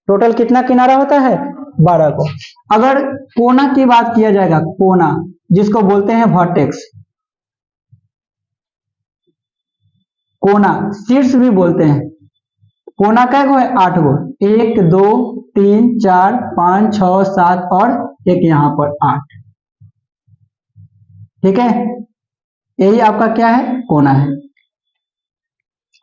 टोटल कितना किनारा होता है? 12 को। अगर कोना की बात किया जाएगा, कोना जिसको बोलते हैं वर्टेक्स, कोना शीर्ष भी बोलते हैं। कोना कै गो है 8 गो, 1 2 3 4 5 6 7 और एक यहाँ पर 8। ठीक है, यही आपका क्या है कोना है।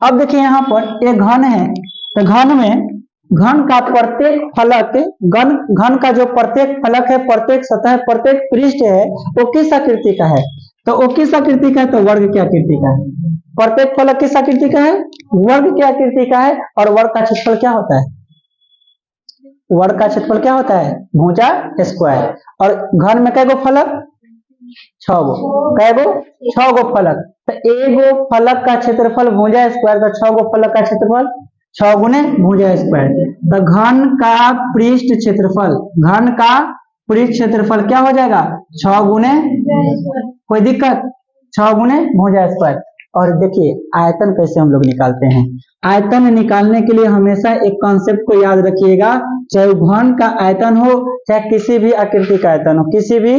अब देखिए यहाँ पर एक घन है, तो घन में घन का प्रत्येक फलक घन का जो प्रत्येक फलक है, प्रत्येक सतह, प्रत्येक पृष्ठ है, वो किस आकृति का है? तो वो किस आकृति का है? तो वर्ग की आकृति का है। प्रत्येक फलक किस आकृति का है? वर्ग की आकृति का है। और वर्ग का क्षेत्रफल क्या होता है? वर्ग का क्षेत्रफल क्या होता है? भुजा स्क्वायर। और घन में कै गो फलक? 6 गो। कै गो? 6 गो फलक। तो एगो फलक का क्षेत्रफल भुजा स्क्वायर, तो 6 गो फलक का क्षेत्रफल 6 गुने भुजा स्क्वायर। तो घन का पृष्ठ क्षेत्रफल, घन का पृष्ठ क्षेत्रफल क्या हो जाएगा? 6 गुने, कोई दिक्कत? 6 गुने भुजा स्क्वायर। और देखिए आयतन कैसे हम लोग निकालते हैं। आयतन निकालने के लिए हमेशा एक कॉन्सेप्ट को याद रखिएगा, चाहे घन का आयतन हो, चाहे किसी भी आकृति का आयतन हो, किसी भी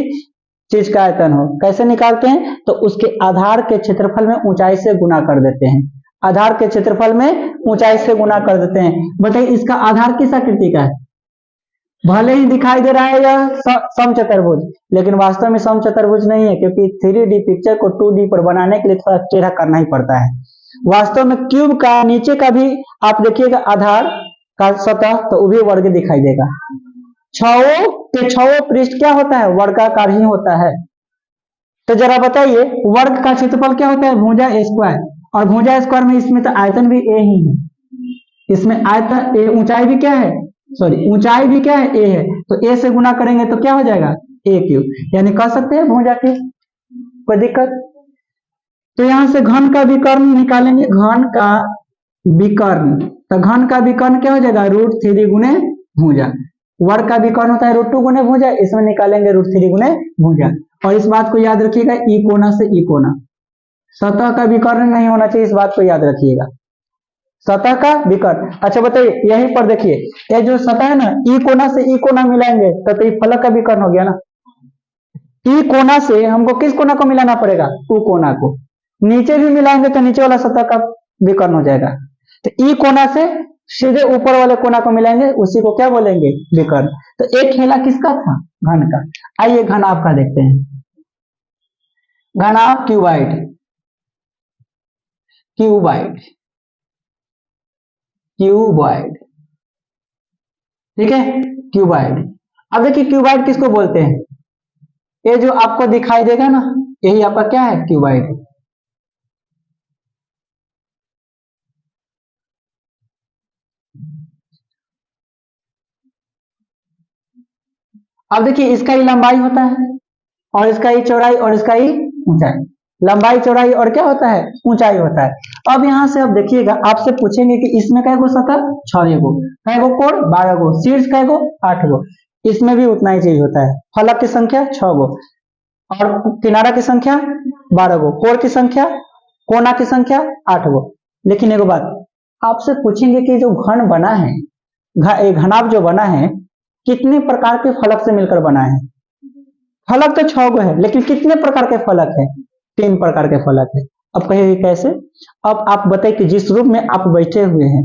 चीज का आयतन हो, कैसे निकालते हैं? तो उसके आधार के क्षेत्रफल में ऊंचाई से गुना कर देते हैं। आधार के क्षेत्रफल में ऊंचाई से गुना कर देते हैं। बताइए इसका आधार किस आकृति का है? भले ही दिखाई दे रहा है यह समचतुर्भुज, लेकिन वास्तव में समचतुर्भुज नहीं है, क्योंकि 3D पिक्चर को 2D पर बनाने के लिए थोड़ा टेढ़ा करना ही पड़ता है। वास्तव में क्यूब का नीचे का भी आप देखिएगा आधार का सतह, तो वो भी वर्ग दिखाई देगा। 6 के 6 पृष्ठ क्या होता है? वर्गाकार ही होता है। तो जरा बताइए वर्ग का क्षेत्रफल क्या होता है? भुजा स्क्वायर। और भुजा स्क्वायर में इसमें तो आयतन भी ए ही है, इसमें आयतन ए, ऊंचाई भी क्या है? सॉरी, ऊंचाई भी क्या है? ए है। तो ए से गुना करेंगे तो क्या हो जाएगा? ए क्यूब, यानी कह सकते हैं भुजा क्यूब। कोई दिक्कत? तो यहां से घन का विकर्ण निकालेंगे, घन का विकर्ण। तो घन का विकर्ण क्या हो जाएगा? √3 गुने भुजा। वर्ग का विकर्ण होता है √2 गुने भुजा, इसमें निकालेंगे √3 गुने भुजा। और इस बात को याद रखिएगा, ई कोना से ई कोना, सतह का विकर्ण नहीं होना चाहिए, इस बात को याद रखिएगा, सतह का विकर्ण। अच्छा बताइए यहीं पर देखिए, ये जो सतह है ना, ई कोना से ई कोना मिलाएंगे तो ये फलक का विकर्ण हो गया ना। ई कोना से हमको किस कोना को मिलाना पड़ेगा? ऊ कोना को। नीचे भी मिलाएंगे तो नीचे वाला सतह का विकर्ण हो जाएगा। तो ई कोना से सीधे ऊपर वाले कोना को मिलाएंगे, उसी को क्या बोलेंगे? विकर्ण। तो एक हेला किसका था? घन का। आइए घनाभ का देखते हैं। घनाभ क्यूबाइड, क्यूबाइड, क्यूबाइड, ठीक है, क्यूबाइड। अब देखिए क्यूबाइड किसको बोलते हैं? ये जो आपको दिखाई देगा ना, यही आपका क्या है? क्यूबाइड। अब देखिए इसका ही लंबाई होता है, और इसका ही चौड़ाई, और इसका ही ऊंचाई। लंबाई, चौड़ाई और क्या होता है? ऊंचाई होता है। अब यहां से अब देखिएगा, आपसे पूछेंगे कि इसमें कै गो सतह? 6 गो। कै गो कोण? 12 गो। शीर्ष कै गो? 8 गो। इसमें भी उतना ही चीज होता है। फलक की संख्या 6 गो, और किनारा की संख्या 12 गो, कोण की संख्या, कोना की संख्या 8 गो। लेकिन एगो बात आपसे पूछेंगे कि जो घन बना है, घनाभ जो बना है, कितने प्रकार के फलक से मिलकर बना है? फलक तो 6 गो है, लेकिन कितने प्रकार के फलक है? 3 प्रकार के फलक है। अब कहेंगे कैसे? अब आप बताइए कि जिस रूम में आप बैठे हुए हैं,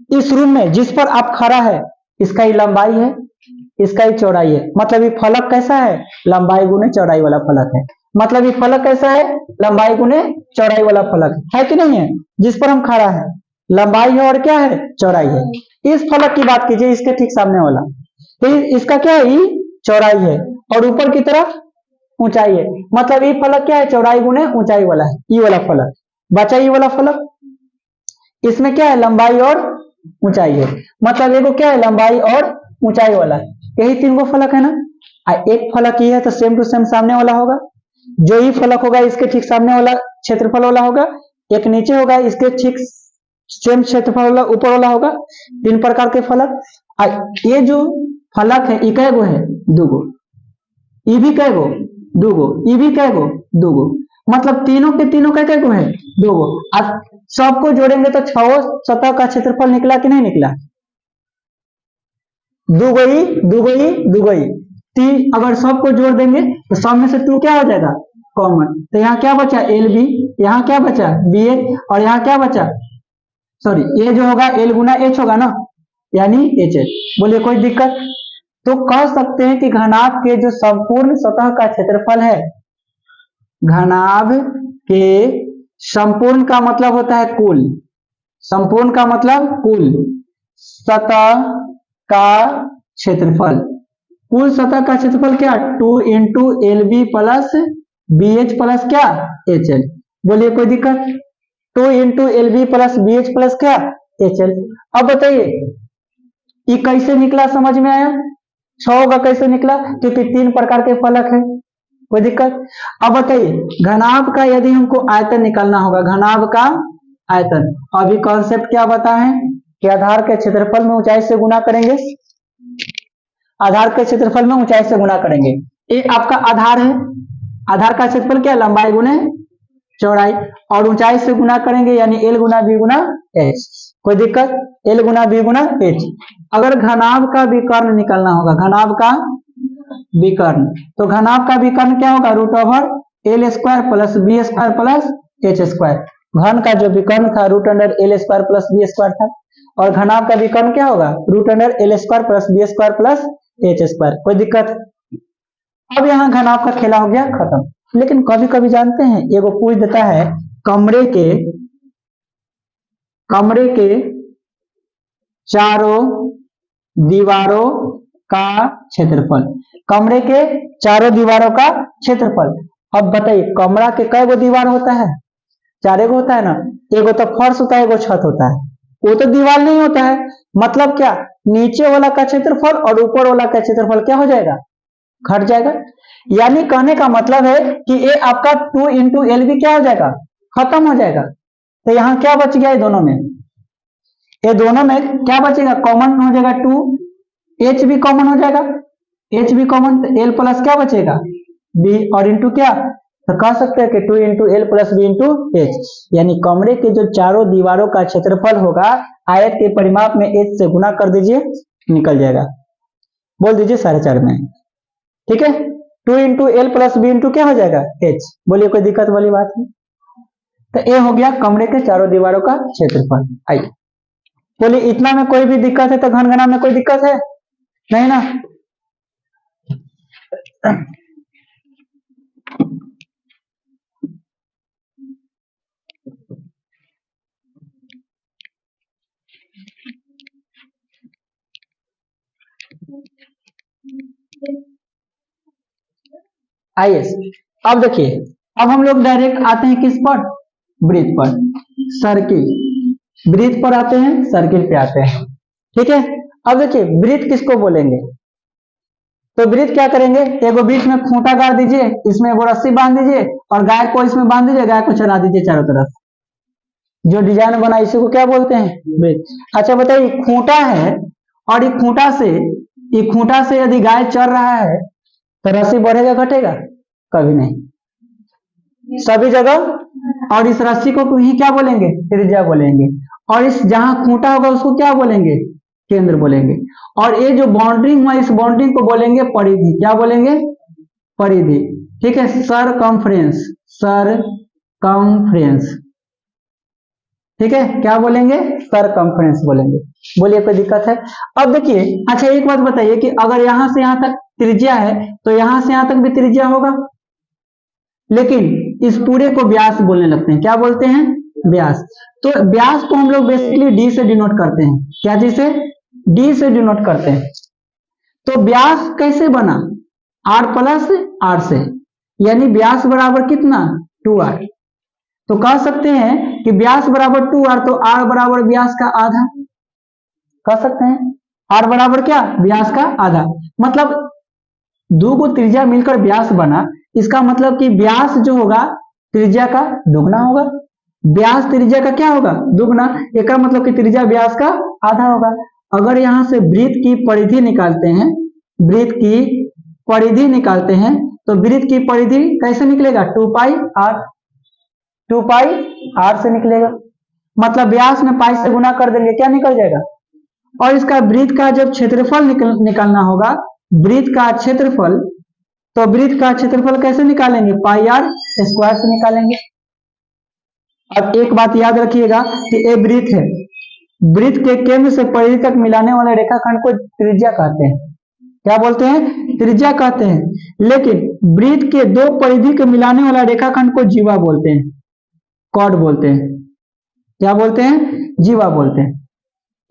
इस रूम में जिस पर आप खड़ा है, इसका ही लंबाई है, इसका ही चौड़ाई है। मतलब ये फलक कैसा है? लंबाई गुने चौड़ाई वाला फलक है। मतलब ये फलक कैसा है? लंबाई गुने चौड़ाई वाला फलक है कि नहीं है? जिस पर हम खड़ा है, लंबाई है और क्या है? चौड़ाई है। इस फलक की बात कीजिए, इसके ठीक सामने वाला, तो इसका क्या है? चौड़ाई है, और ऊपर की तरफ ऊंचाई है। मतलब ये फलक क्या है? चौड़ाई गुने ऊंचाई वाला है। ये वाला फलक बचा, ये वाला फलक, इसमें क्या है? लंबाई और ऊंचाई है। मतलब ये क्या है? लंबाई और ऊंचाई वाला है। यही 3 गो फलक है ना। एक फलक ये है, तो सेम टू सेम सामने वाला होगा। जो ही फलक होगा इसके ठीक सामने वाला क्षेत्रफल वाला होगा। एक नीचे होगा, इसके ठीक सेम क्षेत्रफल वाला ऊपर वाला होगा। 3 प्रकार के फलक। ये जो फलक है, ये कै गो है? 2 गो। ये भी कै गो? 2 गो। ये भी कै गो? 2 गो। मतलब तीनों के तीनों कै गो है? 2 गो। अब सबको जोड़ेंगे तो 6 सतह का क्षेत्रफल निकला कि नहीं निकला? 2 गई, 2 गई, 2 गई। 3 अगर सबको जोड़ देंगे तो सब में से 2 क्या हो जाएगा? कॉमन। तो यहाँ क्या बचा? LB, यहाँ क्या बचा? BH, और यहाँ क्या बचा? सॉरी ए जो होगा एल गुना एच होगा ना, यानी एच एच। बोलिए कोई दिक्कत? तो कह सकते हैं कि घनाभ के जो संपूर्ण सतह का क्षेत्रफल है, घनाभ के संपूर्ण का मतलब होता है कुल, संपूर्ण का मतलब कुल सतह का क्षेत्रफल, कुल सतह का क्षेत्रफल क्या 2 into L B plus B H plus क्या एच एल। बोलिए कोई दिक्कत? 2 into L B plus B H plus क्या एच एल। अब बताइए ये कैसे निकला, समझ में आया? 6 का कैसे निकला? क्योंकि 3 प्रकार के फलक है। कोई दिक्कत? अब बताइए घनाभ का यदि हमको आयतन निकालना होगा, घनाभ का आयतन, अभी कॉन्सेप्ट क्या बताएं कि आधार के क्षेत्रफल में ऊंचाई से गुना करेंगे, आधार के क्षेत्रफल में ऊंचाई से गुना करेंगे। ये आपका आधार है, आधार का क्षेत्रफल क्या लंबाई गुने चौड़ाई, और ऊंचाई से गुना करेंगे यानी एल गुना बी गुना एच। कोई दिक्कत? एल गुना बी गुना एच। अगर घनाभ का विकर्ण निकालना होगा, घनाभ का विकर्ण, तो घनाभ का विकर्ण क्या होगा root over L square plus B square plus H square. घन का जो विकर्ण था root under L square plus B square था, और घनाभ का विकर्ण क्या होगा root under L square plus B square plus H square. कोई दिक्कत? अब यहाँ घनाभ का खेला हो गया खत्म। लेकिन कभी कभी जानते हैं एगो पूछ देता है कमरे के चारों दीवारों का क्षेत्रफल, कमरे के चारों दीवारों का क्षेत्रफल। अब बताइए कमरा के कई गो दीवार होता है? 4 गो होता है ना, एगो तो फर्श होता है, एगो छत होता है, वो तो दीवार नहीं होता है। मतलब क्या, नीचे वाला का क्षेत्रफल और ऊपर वाला का क्षेत्रफल क्या हो जाएगा, घट जाएगा। यानी कहने का मतलब है कि ये आपका 2 इंटू एल भी क्या हो जाएगा, खत्म हो जाएगा। तो यहाँ क्या बच गया, ये दोनों में, ये दोनों में क्या बचेगा, कॉमन हो जाएगा 2, एच भी कॉमन हो जाएगा, एच भी कॉमन, तो एल प्लस क्या बचेगा बी, और इंटू क्या, तो कह सकते हैं कि 2 into L plus B into H. यानी कमरे के जो चारों दीवारों का क्षेत्रफल होगा आयत के परिमाप में एच से गुना कर दीजिए, निकल जाएगा। बोल दीजिए 4.5 में, ठीक है। 2 into L plus B into क्या हो जाएगा एच। बोलिए कोई दिक्कत वाली बात है? तो ये हो गया कमरे के चारों दीवारों का क्षेत्रफल। आइए बोलिए इतना में कोई भी दिक्कत है तो घनगणना में कोई दिक्कत है नहीं ना? आइए अब देखिए, अब हम लोग डायरेक्ट आते हैं किस पर, वृत्त पर, सर्किल, वृत्त पर आते हैं, सर्किल पे आते हैं, ठीक है। अब देखिए वृत्त किसको बोलेंगे, तो वृत्त क्या करेंगे, एगो बीच में खूंटा गाड़ दीजिए, इसमें एगो रस्सी बांध दीजिए और गाय को इसमें बांध दीजिए, गाय को चला दीजिए चारों तरफ, जो डिजाइन बना इसी को क्या बोलते हैं वृत्त। अच्छा बताइए खूंटा है और ये खूंटा से यदि गाय चल रहा है तो रस्सी बढ़ेगा घटेगा, कभी नहीं, सभी जगह। और इस रस्सी को ही क्या बोलेंगे, त्रिज्या बोलेंगे, और इस जहां खूंटा होगा उसको क्या बोलेंगे, केंद्र बोलेंगे। और ये जो बाउंड्रिंग हुआ इस बाउंड्रिंग को बोलेंगे परिधि, क्या बोलेंगे, परिधि, ठीक है। सरकमफ्रेंस, सरकमफ्रेंस, ठीक है, क्या बोलेंगे, सरकमफ्रेंस बोलेंगे। बोलिए कोई दिक्कत है? अब देखिए अच्छा एक बात बताइए कि अगर यहां से यहां तक त्रिज्या है तो यहां से यहां तक भी त्रिज्या होगा, लेकिन इस पूरे को व्यास बोलने लगते हैं, क्या बोलते हैं, व्यास। तो व्यास को हम लोग बेसिकली डी से डिनोट करते हैं, क्या चीज से, डी से डिनोट करते हैं। तो व्यास कैसे बना, आर प्लस आर से, यानी व्यास बराबर कितना 2r। तो कह सकते हैं कि व्यास बराबर 2r, तो r बराबर व्यास का आधा, कह सकते हैं r बराबर क्या, व्यास का आधा। मतलब दो को त्रिज्या मिलकर व्यास बना, इसका मतलब कि व्यास जो होगा त्रिज्या का दुगना होगा, व्यास त्रिज्या का क्या होगा, दुगना। एक मतलब कि त्रिज्या व्यास का आधा होगा। अगर यहां से वृत्त की परिधि निकालते हैं, वृत्त की परिधि निकालते हैं, तो वृत्त की परिधि कैसे निकलेगा, 2 पाई आर से निकलेगा। मतलब व्यास में पाई से गुना कर देंगे, क्या निकल जाएगा। और इसका वृत्त का जब क्षेत्रफल निकालना होगा, वृत्त का क्षेत्रफल, तो वृत्त का क्षेत्रफल कैसे निकालेंगे, पाई आर स्क्वायर से निकालेंगे। अब एक बात याद रखिएगा कि ये वृत्त है, वृत्त के केंद्र से परिधि तक मिलाने वाले रेखाखंड को त्रिज्या कहते हैं। क्या बोलते हैं? त्रिज्या कहते हैं। लेकिन वृत्त के दो परिधि के मिलाने वाला रेखाखंड को जीवा बोलते हैं, कॉर्ड बोलते हैं। क्या बोलते हैं? जीवा बोलते हैं।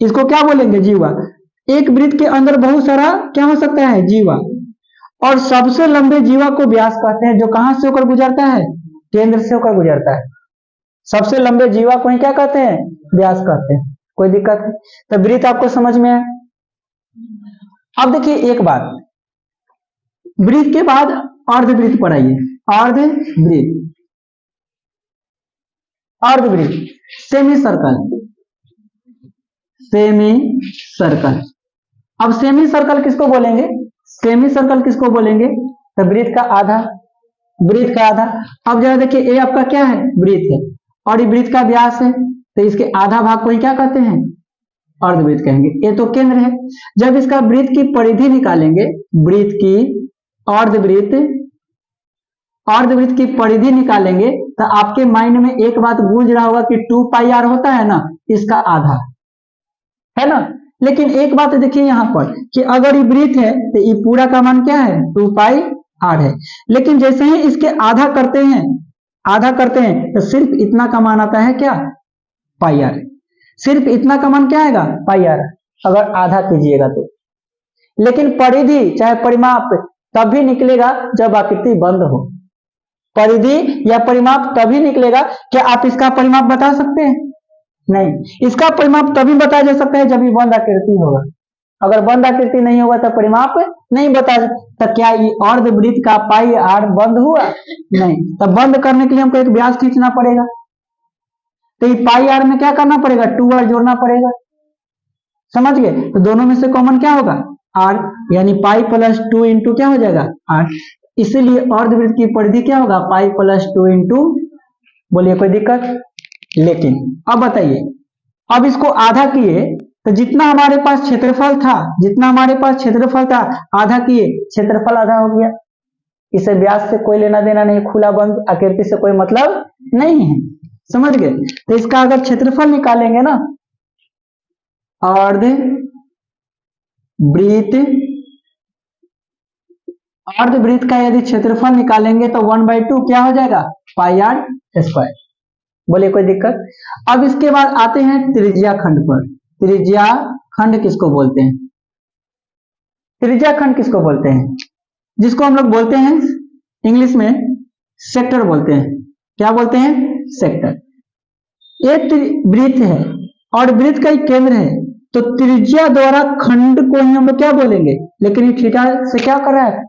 इसको क्या बोलेंगे? जीवा। एक वृत्त के अंदर बहुत सारा क्या हो सकता है? जीवा। और सबसे लंबे जीवा को व्यास कहते हैं, जो कहां से होकर गुजरता है? केंद्र से होकर गुजरता है। सबसे लंबे जीवा को ही क्या कहते हैं? व्यास कहते हैं। कोई दिक्कत है? तो वृत्त आपको समझ में आया। अब देखिए एक बात, वृत्त के बाद अर्धवृत्त पढ़ाइए। अर्धवृत्त, अर्धवृत्त, सेमी सर्कल, सेमी सर्कल। अब सेमी सर्कल किसको बोलेंगे? सेमी सर्कल किसको बोलेंगे? तो वृत्त का आधा, वृत्त का आधा। अब जरा देखिए, ये आपका क्या है? वृत्त है, और ये वृत्त का व्यास है, तो इसके आधा भाग को ही क्या कहते हैं? अर्धवृत्त कहेंगे। ये तो केंद्र है। जब इसका वृत्त की परिधि निकालेंगे, वृत्त की अर्धवृत्त, अर्धवृत्त की परिधि निकालेंगे, तो आपके माइंड में एक बात गूंज रहा होगा कि 2πr होता है ना, इसका आधा है ना। लेकिन एक बात देखिए यहां पर कि अगर ये वृत्त है तो ये पूरा का मान क्या है? 2πr है। लेकिन जैसे ही इसके आधा करते हैं, आधा करते हैं, तो सिर्फ इतना का मान आता है क्या? πr। सिर्फ इतना का मान क्या आएगा? πr, अगर आधा कीजिएगा तो। लेकिन परिधि चाहे परिमाप तभी निकलेगा जब आकृति बंद हो। परिधि या परिमाप तभी निकलेगा। क्या आप इसका परिमाप बता सकते हैं? नहीं। इसका परिमाप तभी बताया जा सकता है जब ये बंद आकृति होगा। अगर बंद आकृति नहीं होगा तो परिमाप नहीं बता। तो क्या ये अर्धवृत्त का πr बंद हुआ? नहीं। तो बंद करने के लिए हमको एक व्यास खींचना पड़ेगा, तो ये πr में क्या करना पड़ेगा? 2r जोड़ना पड़ेगा। समझ गए? तो दोनों में से कॉमन क्या होगा? r, यानी पाई प्लस 2 इंटू क्या हो जाएगा? r। इसीलिए अर्धवृत्त की परिधि क्या होगा? Pi plus 2 into. बोलिए कोई दिक्कत? लेकिन अब बताइए, अब इसको आधा किए तो जितना हमारे पास क्षेत्रफल था, जितना हमारे पास क्षेत्रफल था, आधा किए, क्षेत्रफल आधा हो गया। इसे व्यास से कोई लेना देना नहीं, खुला बंद आकृति से कोई मतलब नहीं है। समझ गए? तो इसका अगर क्षेत्रफल निकालेंगे ना, अर्धवृत्त का यदि क्षेत्रफल निकालेंगे तो 1/2 क्या हो जाएगा? πr²। बोलिए कोई दिक्कत? अब इसके बाद आते हैं त्रिज्या खंड पर। त्रिज्या खंड किसको बोलते हैं? त्रिज्या खंड किसको बोलते हैं? जिसको हम लोग बोलते हैं इंग्लिश में सेक्टर बोलते हैं। क्या बोलते हैं? सेक्टर। एक वृत्त है और वृत्त का एक केंद्र है, तो त्रिज्या द्वारा खंड को ही हम लोग क्या बोलेंगे? लेकिन ये थीटा से क्या कर रहा है?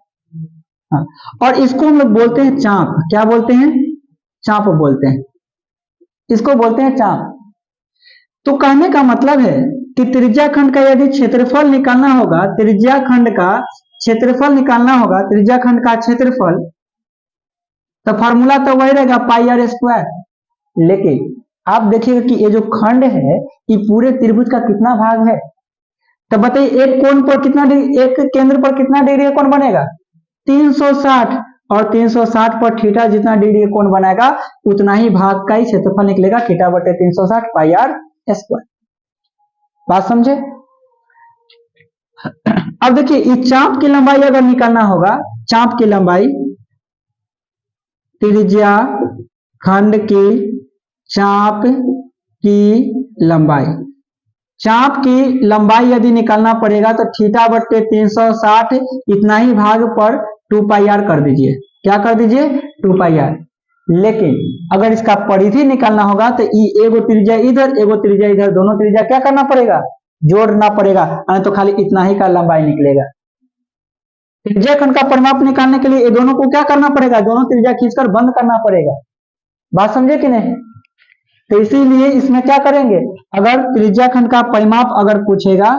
हाँ। और इसको हम लोग बोलते हैं चाप। क्या बोलते हैं? चाप बोलते हैं। इसको बोलते हैं चाप। तो कहने का मतलब है कि त्रिज्या खंड का यदि क्षेत्रफल निकालना होगा, त्रिज्या खंड का क्षेत्रफल निकालना होगा, त्रिज्या खंड का क्षेत्रफल, तो फॉर्मूला तो वही रहेगा πr²। लेकिन आप देखिएगा कि ये जो खंड है ये पूरे त्रिभुज का कितना भाग है? तो बताइए, एक कोण पर कितना डिग्री, एक केंद्र पर कितना डिग्री का कोण बनेगा? 360। और 360 पर थीटा जितना डिग्री का कोण बनाएगा उतना ही भाग का ही क्षेत्रफल निकलेगा, θ/360 πr²। बात समझे? अब देखिए, इस चाप की लंबाई अगर निकालना होगा, चाप की लंबाई, त्रिज्या खंड की चाप की लंबाई, चाप की लंबाई यदि निकालना पड़ेगा तो θ/360 इतना ही भाग पर 2πr कर दीजिए। क्या कर दीजिए? 2πr। लेकिन अगर इसका परिधि निकालना होगा तो एगो त्रिज्या इधर, एगो त्रिज्या इधर, दोनों त्रिज्या क्या करना पड़ेगा? जोड़ना पड़ेगा, नहीं तो खाली इतना ही का लंबाई निकलेगा। त्रिज्या खंड का परिमाप निकालने के लिए ये दोनों को क्या करना पड़ेगा? दोनों त्रिज्या खींचकर बंद करना पड़ेगा। बात समझे कि नहीं? तो इसीलिए इसमें क्या करेंगे, अगर त्रिज्या खंड का परिमाप अगर पूछेगा,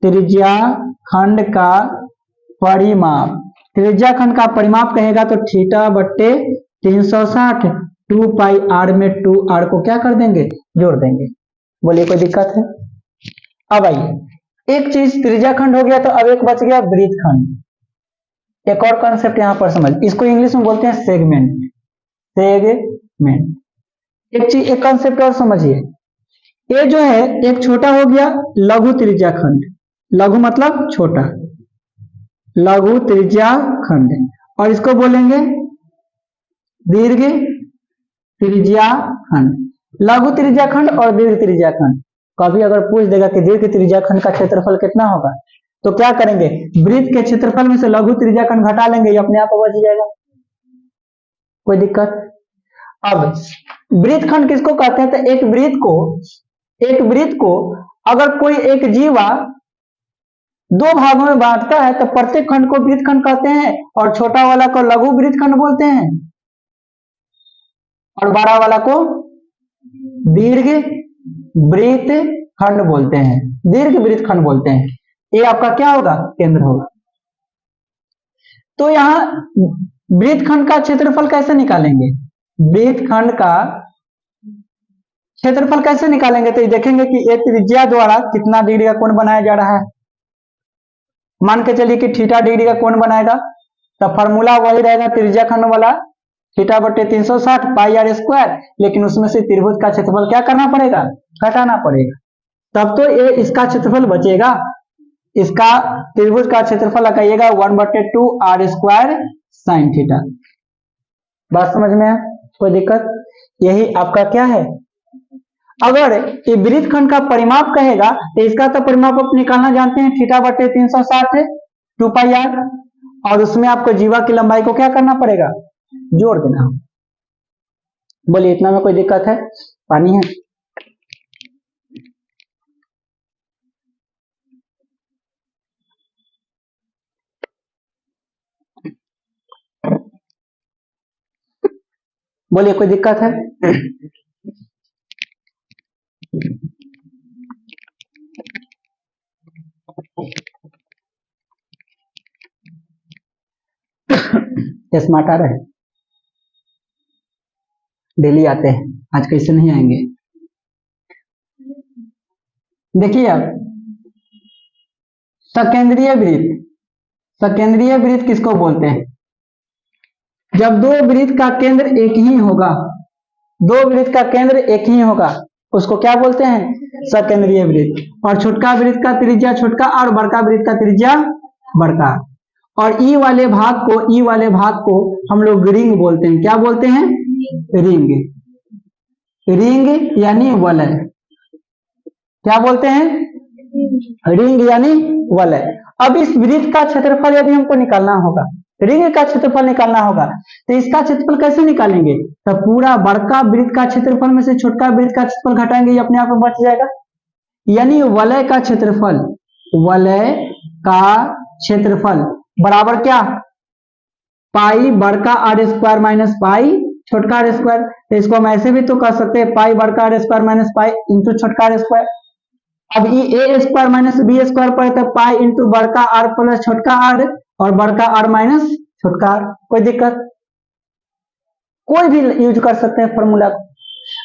त्रिज्या खंड का परिमाप, त्रिज्या खंड का परिमाप कहेगा तो θ/360 2πr में 2r को क्या कर देंगे? जोड़ देंगे। बोलिए कोई दिक्कत है? अब आइए, एक चीज त्रिज्या खंड हो गया तो अब एक बच गया वृत्त खंड। एक और कॉन्सेप्ट यहां पर समझ, इसको इंग्लिश में बोलते हैं सेगमेंट। सेगमेंट। एक चीज, एक कॉन्सेप्ट और समझिए, ये जो है एक छोटा हो गया लघु त्रिज्या खंड, लघु मतलब छोटा, लघु त्रिज्या खंड, और इसको बोलेंगे दीर्घ त्रिज्या खंड। लघु त्रिज्या खंड और दीर्घ त्रिज्या खंड, कभी अगर पूछ देगा कि दीर्घ त्रिज्या खंड का क्षेत्रफल कितना होगा, तो क्या करेंगे, वृत्त के क्षेत्रफल में से लघु त्रिज्या खंड घटा लेंगे, ये अपने आप बच जाएगा, कोई दिक्कत। अब वृत्त खंड किसको कहते हैं, तो एक वृत्त को अगर कोई एक जीवा दो भागों में बांटता है तो प्रत्येक खंड को वृत्त खंड कहते हैं, और छोटा वाला को लघु वृत्त खंड बोलते हैं, और बड़ा वाला को दीर्घ वृत्त खंड बोलते हैं, दीर्घ वृत्त खंड बोलते हैं। ये आपका क्या होगा, केंद्र होगा। तो यहां वृत्त खंड का क्षेत्रफल कैसे निकालेंगे, वृत्त खंड का क्षेत्रफल कैसे निकालेंगे, तो ये देखेंगे कि एक त्रिज्या द्वारा कितना डिग्री का कोण बनाया जा रहा है। मान के चलिए कि थीटा डिग्री का कोण बनाएगा, तो फॉर्मूला वही रहेगा त्रिज्या खंड वाला, थीटा बटे 360 पाई आर स्क्वायर, लेकिन उसमें से त्रिभुज का क्षेत्रफल क्या करना पड़ेगा, घटाना पड़ेगा, तब तो ये इसका क्षेत्रफल बचेगा। इसका त्रिभुज का क्षेत्रफल लगाइएगा 1/2 आर स्क्वायर साइन थीटा। बात समझ में है, कोई दिक्कत। यही आपका क्या है, अगर ये वृत्त खंड का परिमाप कहेगा तो इसका तो परिमाप आप निकालना जानते हैं, थीटा बटे 360 2 पाई आर, और उसमें आपको जीवा की लंबाई को क्या करना पड़ेगा, जोड़ देना। बोलिए इतना में कोई दिक्कत है, पानी है। बोलिए कोई दिक्कत है। स्मार्ट आ रहे हैं, डेली आते हैं, आज कैसे नहीं आएंगे। देखिए अब सकेंद्रीय वृत्त, सकेंद्रीय वृत्त किसको बोलते हैं, जब दो वृत्त का केंद्र एक ही होगा, दो वृत्त का केंद्र एक ही होगा, उसको क्या बोलते हैं, सकेंद्रीय वृत्त। और छोटका वृत्त का त्रिज्या छोटका और बड़का वृत्त का त्रिज्या बड़का, और ई वाले भाग को हम लोग रिंग बोलते हैं, क्या बोलते हैं, रिंग, रिंग यानी वलय, क्या बोलते हैं, रिंग यानी वलय। अब इस वृत्त का क्षेत्रफल यदि हमको निकालना होगा, रिंग का क्षेत्रफल निकालना होगा, तो इसका क्षेत्रफल कैसे निकालेंगे, तो पूरा बड़का वृत्त का क्षेत्रफल में से छोटका वृत्त का क्षेत्रफल घटाएंगे, ये अपने आप में बच जाएगा। यानी वलय का क्षेत्रफल, वलय का क्षेत्रफल बराबर क्या, पाई बड़का आर स्क्वायर माइनस पाई छोटका आर स्क्वायर। तो इसको हम ऐसे भी तो कर सकते हैं, पाई बड़का R square minus pi into छोटका आर स्क्वायर। अब ये A square minus B square पर, तो पाई इंटू बड़का आर प्लस छोटका आर, और बड़का आर माइनस छोटका आर। कोई दिक्कत, कोई भी यूज कर सकते हैं फॉर्मूला को,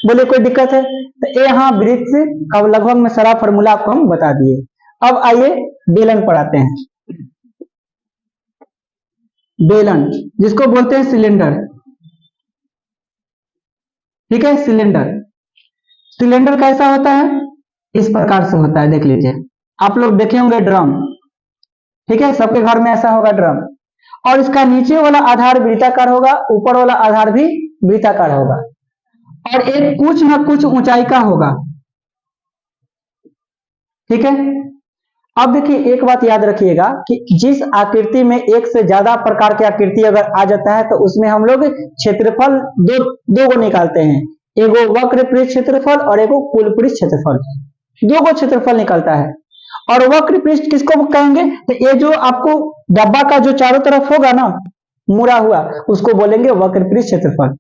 बोले कोई दिक्कत है। तो यहाँ वृत्त का लगभग में सारा फॉर्मूला आपको हम बता दिए। अब आइए बेलन पढ़ाते हैं। बेलन जिसको बोलते हैं सिलेंडर, ठीक है, सिलेंडर। सिलेंडर कैसा होता है, इस प्रकार से होता है, देख लीजिए। आप लोग देखे होंगे ड्रम, ठीक है, सबके घर में ऐसा होगा ड्रम, और इसका नीचे वाला आधार वृत्ताकार होगा, ऊपर वाला आधार भी वृत्ताकार होगा, और एक कुछ न कुछ ऊंचाई का होगा, ठीक है। अब देखिए एक बात याद रखिएगा कि जिस आकृति में एक से ज्यादा प्रकार की आकृति अगर आ जाता है तो उसमें हम लोग क्षेत्रफल दो को निकालते हैं, एगो वक्र पृष्ठ क्षेत्रफल और एगो कुल पृष्ठ क्षेत्रफल, दो को क्षेत्रफल निकलता है। और वक्र पृष्ठ किसको कहेंगे, तो ये जो आपको डब्बा का जो चारों तरफ होगा ना मुड़ा हुआ, उसको बोलेंगे वक्र पृष्ठ क्षेत्रफल।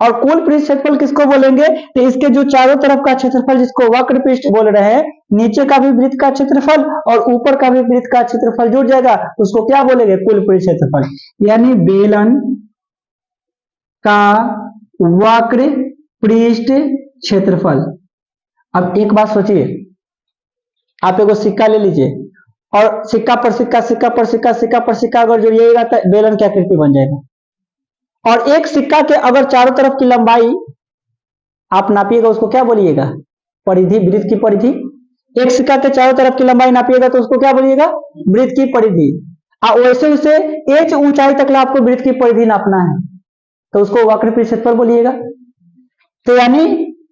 और कुल पृष्ठ क्षेत्रफल किसको बोलेंगे, तो इसके जो चारों तरफ का क्षेत्रफल जिसको वक्र पृष्ठ बोल रहे हैं, नीचे का भी वृत्त का क्षेत्रफल और ऊपर का भी वृत्त का क्षेत्रफल जुड़ जाएगा, उसको क्या बोलेंगे, कुल पृष्ठ क्षेत्रफल। यानी बेलन का वक्र पृष्ठ क्षेत्रफल। अब एक बात सोचिए, आप एगो सिक्का ले लीजिए और सिक्का पर सिक्का, सिक्का पर सिक्का, सिक्का पर सिक्का अगर जोड़िएगा तो बेलन की आकृति बन जाएगा। और एक सिक्का के अगर चारों तरफ की लंबाई आप नापिएगा, उसको क्या बोलिएगा, परिधि, वृत्त की परिधि। एक्स का के चारों तरफ की लंबाई नापिएगा तो उसको क्या बोलिएगा, वृत्त की परिधि। वैसे उसे एच ऊंचाई तक आपको वृत्त की परिधि नापना है तो उसको वक्र क्षेत्रफल बोलिएगा। तो यानी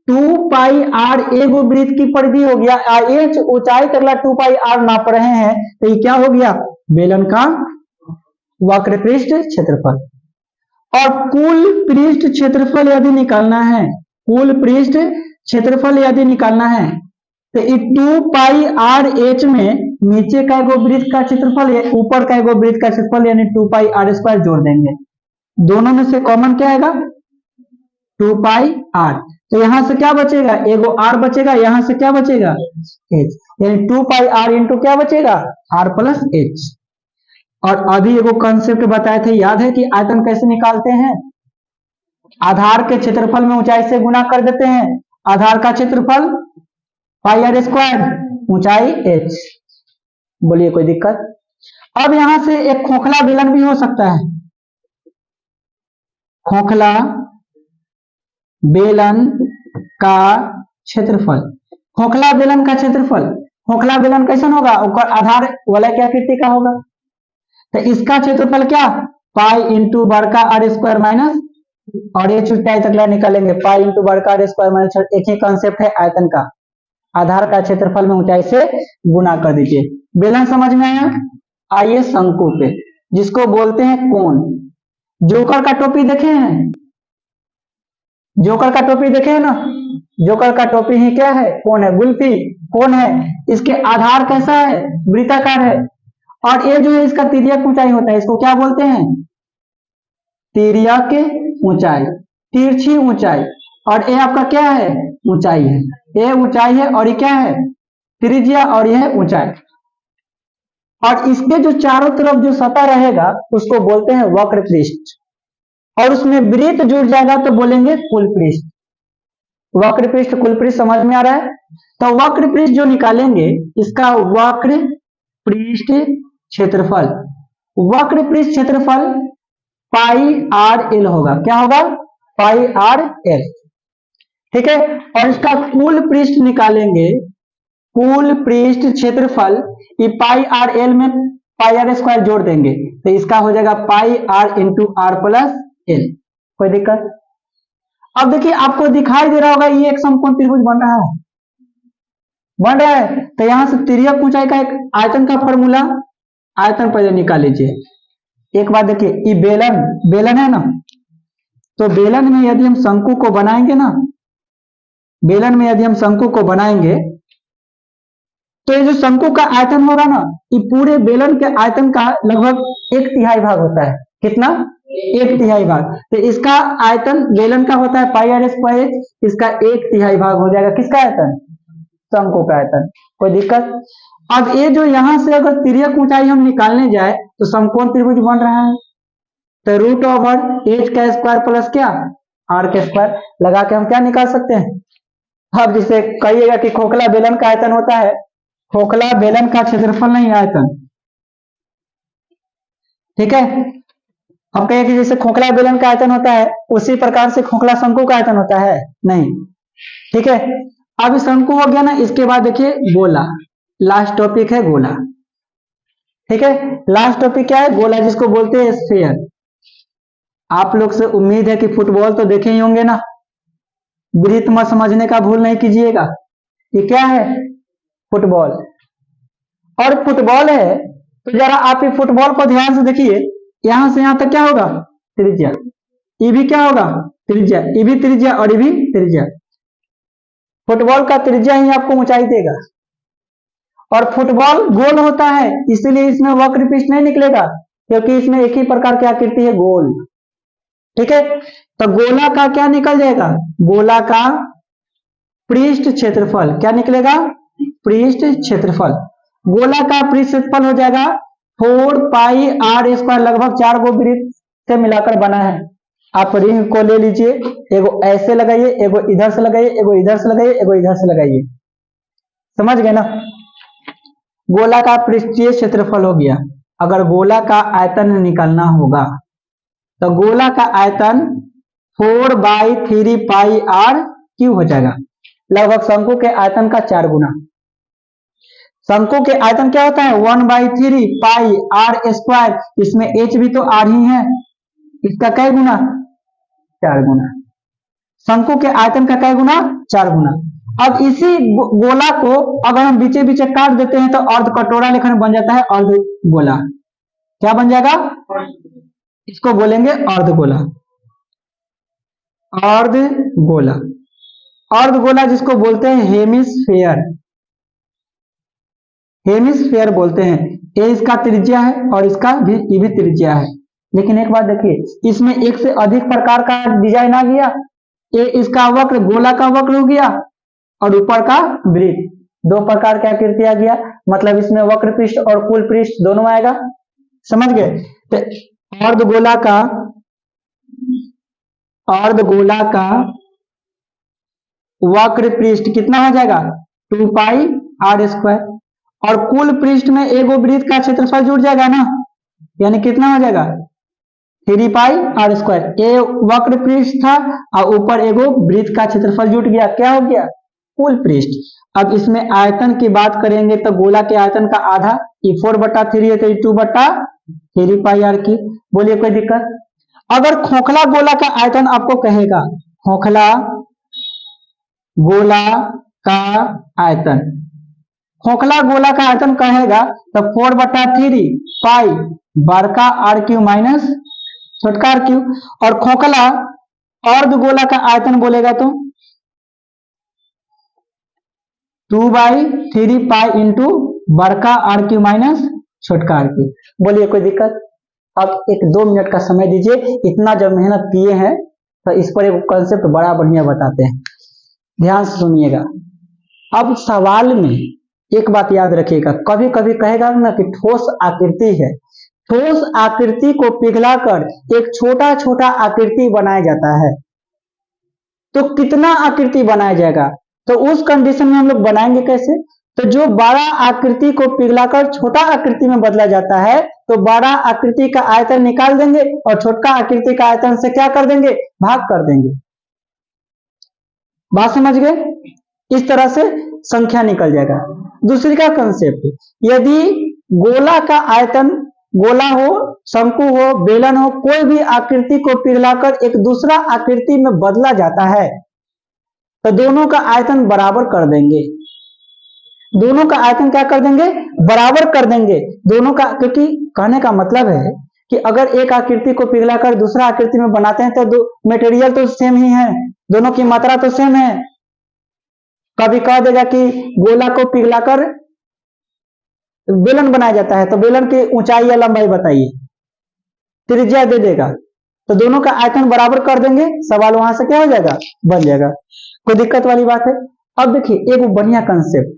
2 पाई आर एगो वृत्त की परिधि हो गया, एच ऊंचाई तक 2 पाई आर नाप रहे हैं तो ये क्या हो गया, बेलन का वक्र पृष्ठ क्षेत्रफल। और कुल पृष्ठ क्षेत्रफल यदि निकालना है, कुल पृष्ठ क्षेत्रफल यदि निकालना है तो 2 पाई आर एच में नीचे का एगो वृत्त का क्षेत्रफल है, ऊपर का एगो वृत्त का क्षेत्रफल यानी 2 पाई आर स्क्वायर जोड़ देंगे। दोनों में से कॉमन क्या आएगा, 2 पाई आर। तो यहां से क्या बचेगा, एगो आर बचेगा, यहां से क्या बचेगा, एच, यानी 2 पाई आर इंटू क्या बचेगा, आर प्लस एच। और अभी एगो कंसेप्ट बताए थे, याद है कि आयतन कैसे निकालते हैं, आधार के क्षेत्रफल में ऊंचाई से गुना कर देते हैं, आधार का क्षेत्रफल पाई आर स्क्वायर, ऊंचाई एच। बोलिए कोई दिक्कत। अब यहां से एक खोखला बेलन भी हो सकता है, खोखला बेलन का क्षेत्रफल, खोखला बेलन का क्षेत्रफल, खोखला बेलन कैसा होगा, ऊपर आधार वाला क्या आकृति का होगा, तो इसका क्षेत्रफल क्या, पाई इंटू बड़का आर स्क्वायर माइनस, और ये ऊंचाई तक निकालेंगे पाई इंटू बड़का आर स्क्वायर माइनस, एक ही कॉन्सेप्ट है आयतन का, आधार का क्षेत्रफल में ऊंचाई से गुना कर दीजिए। बेलन समझ में आया। आइए शंकु पे, जिसको बोलते हैं कोन। जोकर का टोपी देखे हैं, जोकर का टोपी देखे हैं ना, जोकर का टोपी ही क्या है, कौन है, गुल्फी कौन है। इसके आधार कैसा है, वृत्ताकार है, और ये जो है इसका तिर्यक ऊंचाई होता है, इसको क्या बोलते हैं, तिर्यक ऊंचाई, तिरछी ऊंचाई। और ये आपका क्या है, ऊंचाई है, ये ऊंचाई है और ये क्या है, त्रिज्या, और यह ऊंचाई। और इसके जो चारों तरफ जो सतह रहेगा उसको बोलते हैं वक्र पृष्ठ, और उसमें वृत्त जुड़ जाएगा तो बोलेंगे कुल पृष्ठ। वक्र पृष्ठ कुल पृष्ठ समझ में आ रहा है। तो वक्र पृष्ठ जो निकालेंगे इसका वक्र पृष्ठ क्षेत्रफल, वक्र पृष्ठ क्षेत्रफल पाई आर एल होगा, क्या होगा, पाई आर एल, ठीक है। और इसका कुल पृष्ठ निकालेंगे, कुल पृष्ठ क्षेत्रफल, ये पाई आर एल में पाई आर स्क्वायर जोड़ देंगे तो इसका हो जाएगा pi r into r plus l. कोई दिक्कत। अब देखिए आपको दिखाई दे रहा होगा ये एक समकोण त्रिभुज बन रहा है, बन रहा है। तो यहां से तिर्यक ऊंचाई का एक आयतन का फॉर्मूला, आयतन पहले निकाल लीजिए। एक बात देखिए, ये बेलन, बेलन है ना, तो बेलन में यदि हम शंकु को बनाएंगे ना, बेलन में यदि हम शंकु को बनाएंगे तो ये जो शंकु का आयतन हो रहा ना, ये पूरे बेलन के आयतन का लगभग 1/3 भाग होता है। कितना, 1/3 भाग। तो इसका आयतन बेलन का होता है पाई आर स्क्वायर, इसका 1/3 भाग हो जाएगा किसका आयतन, शंकु का आयतन। कोई दिक्कत। अब ये जो यहां से अगर तिर्यक ऊंचाई हम निकालने जाए तो समकोण त्रिभुज बन रहा है, तो रूट ओवर एच का स्क्वायर प्लस क्या, आर का स्क्वायर लगा के हम क्या निकाल सकते हैं। अब जिसे कहिएगा कि खोखला बेलन का आयतन होता है, खोखला बेलन का क्षेत्रफल नहीं आयतन, ठीक है। हम कहें कि जैसे खोखला बेलन का आयतन होता है उसी प्रकार से खोखला शंकु का आयतन होता है, नहीं, ठीक है। अब शंकु हो गया ना, इसके बाद देखिए गोला, लास्ट टॉपिक है गोला, ठीक है। लास्ट टॉपिक क्या है, गोला, जिसको बोलते हैं स्फीयर। आप लोग से उम्मीद है कि फुटबॉल तो देखे ही होंगे ना, वृत्त में समझने का भूल नहीं कीजिएगा। ये क्या है, फुटबॉल। और फुटबॉल है तो जरा आप ये फुटबॉल को ध्यान से देखिए, यहां से यहां तक क्या होगा, त्रिज्या, ये भी क्या होगा, त्रिज्या, ये भी त्रिज्या और ये भी त्रिज्या। फुटबॉल का त्रिज्या ही आपको ऊंचाई देगा। और फुटबॉल गोल होता है इसलिए इसमें वक्र पृष्ठ नहीं निकलेगा, क्योंकि इसमें एक ही प्रकार की आकृति है, गोल, ठीक है। तो गोला का क्या निकल जाएगा, गोला का पृष्ठ क्षेत्रफल क्या निकलेगा, पृष्ठ क्षेत्रफल। गोला का पृष्ठ क्षेत्रफल हो जाएगा 4 पाई आर स्क्वायर, लगभग 4 गो वृत्त से मिलाकर बना है। आप रिंग को ले लीजिए, एगो ऐसे लगाइए, एगो इधर से लगाइए, एगो इधर से लगाइए, एगो इधर से लगाइए, समझ गए ना। गोला का पृष्ठीय क्षेत्रफल हो गया। अगर गोला का आयतन निकालना होगा तो गोला का आयतन 4/3 पाई आर क्यूब हो जाएगा। लगभग शंकु के आयतन का 4 गुना। शंकु के आयतन क्या होता है 1/3 पाई आर स्क्वायर, इसमें h भी तो r ही है, इसका कै गुना 4 गुना। शंकु के आयतन का कै गुना 4 गुना। अब इसी गोला को अगर हम बीचे बीचे काट देते हैं तो अर्ध कटोरा लेखन बन जाता है अर्ध गोला। क्या बन जाएगा, इसको बोलेंगे अर्ध गोला। अर्ध गोला, अर्ध गोला जिसको बोलते हैं हेमिस्फेयर, हेमिस्फेयर बोलते हैं। ये इसका त्रिज्या है और इसका भी ये भी त्रिज्या है। लेकिन एक बात देखिए, इसमें एक से अधिक प्रकार का डिजाइन आ गया। ये इसका वक्र गोला का वक्र हो गया और ऊपर का वृत्त, 2 प्रकार की आकृति आ गया। मतलब इसमें वक्र पृष्ठ और कुल पृष्ठ दोनों आएगा, समझ गए। तो अर्धगोला का वक्र पृष्ठ कितना हो जाएगा 2 पाई आर स्क्वायर, और कुल पृष्ठ में एगो वृत्त का क्षेत्रफल जुड़ जाएगा ना, यानी कितना हो जाएगा 3 पाई आर स्क्वायर। ये वक्र पृष्ठ था और ऊपर एगो वृत्त का क्षेत्रफल जुट गया, क्या हो गया कुल पृष्ठ। अब इसमें आयतन की बात करेंगे तो गोला के आयतन का आधा, ये 4/3 है तो 2/3 पाई आर की। बोलिए कोई दिक्कत। अगर खोखला गोला का आयतन आपको कहेगा, खोखला गोला का आयतन, खोखला गोला का आयतन कहेगा तो 4/3 पाई बड़का आर क्यू माइनस छोटका आर क्यू, और खोखला अर्ध गोला का आयतन बोलेगा तो 2/3 पाई इंटू बड़का आर क्यू माइनस छोटका आर क्यू। बोलिए कोई दिक्कत। अब 1-2 मिनट का समय दीजिए, इतना जब मेहनत किए हैं तो इस पर एक कंसेप्ट बड़ा बढ़िया बताते हैं, ध्यान से सुनिएगा। अब सवाल में एक बात याद रखिएगा, कभी कभी कहेगा ना कि ठोस आकृति है, ठोस आकृति को पिघलाकर एक छोटा छोटा आकृति बनाया जाता है, तो कितना आकृति बनाया जाएगा, तो उस कंडीशन में हम लोग बनाएंगे कैसे। तो जो बड़ा आकृति को पिघलाकर छोटा आकृति में बदला जाता है, तो बड़ा आकृति का आयतन निकाल देंगे और छोटा आकृति का आयतन से क्या कर देंगे, भाग कर देंगे। बात समझ गए। इस तरह से संख्या निकल जाएगा। दूसरी का कंसेप्ट, यदि गोला का आयतन, गोला हो, शंकु हो, बेलन हो, कोई भी आकृति को पिघलाकर एक दूसरा आकृति में बदला जाता है तो दोनों का आयतन बराबर कर देंगे। दोनों का आयतन क्या कर देंगे, बराबर कर देंगे दोनों का। क्योंकि कहने का मतलब है कि अगर एक आकृति को पिघलाकर दूसरा आकृति में बनाते हैं तो मटेरियल तो सेम ही है, दोनों की मात्रा तो सेम है। कभी कह देगा कि गोला को पिघलाकर बेलन बनाया जाता है तो बेलन की ऊंचाई या लंबाई बताइए, त्रिज्या दे देगा, तो दोनों का आयतन बराबर कर देंगे, सवाल वहां से क्या हो जाएगा, बन जाएगा। कोई दिक्कत वाली बात है। अब देखिए एक बढ़िया कंसेप्ट,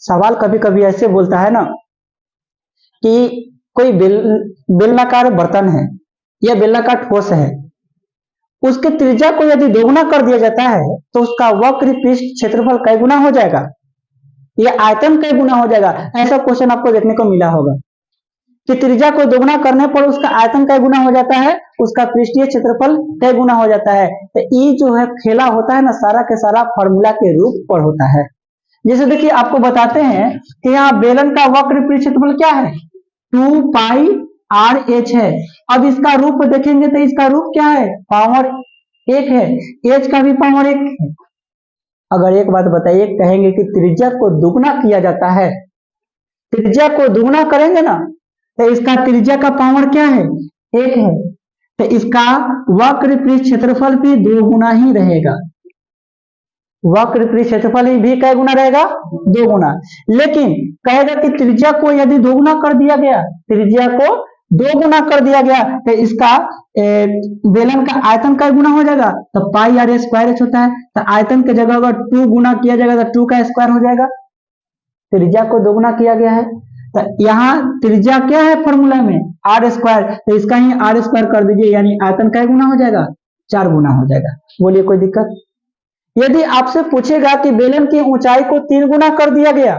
सवाल कभी कभी ऐसे बोलता है ना कि कोई बेलनाकार बर्तन है या बेलनाकार ठोस है, उसके त्रिज्या को यदि दोगुना कर दिया जाता है तो उसका वक्र पृष्ठ क्षेत्रफल कै गुना हो जाएगा, या आयतन कै गुना हो जाएगा। ऐसा क्वेश्चन आपको देखने को मिला होगा कि त्रिज्या को दोगुना करने पर उसका आयतन कै गुना हो जाता है, उसका पृष्ठीय क्षेत्रफल कै गुना हो जाता है। तो ये जो है खेला होता है ना, सारा के सारा फॉर्मूला के रूप पर होता है। जैसे देखिए आपको बताते हैं कि यहाँ बेलन का वक्र पृष्ठ क्षेत्रफल क्या है 2 पाई आर एच है। अब इसका रूप देखेंगे तो इसका रूप क्या है, पावर 1 है, एच का भी पावर 1 है। अगर एक बात बताइए, कहेंगे कि त्रिज्या को दुगना किया जाता है, त्रिज्या को दुगना करेंगे ना तो इसका त्रिज्या का पावर क्या है 1 है, तो इसका वक्र पृष्ठ क्षेत्रफल भी 2 गुना ही रहेगा। वक्र पृष्ठ क्षेत्रफल भी कै गुना रहेगा 2 गुना। लेकिन कहेगा कि त्रिज्या को यदि 2 गुना कर दिया गया, त्रिज्या को 2 गुना कर दिया गया तो इसका बेलन का आयतन कै गुना हो जाएगा, तो पाई आर स्क्वायर एच होता है। तो आयतन की जगह अगर 2 गुना किया जाएगा तो 2 का स्क्वायर हो जाएगा। त्रिज्या को 2 गुना किया गया है तो यहाँ त्रिज्या क्या है फॉर्मूला में आर स्क्वायर, तो इसका ही आर स्क्वायर कर दीजिए, यानी आयतन कै गुना हो जाएगा 4 गुना हो जाएगा। बोलिए कोई दिक्कत। यदि आपसे पूछेगा कि बेलन की ऊंचाई को 3 गुना कर दिया गया,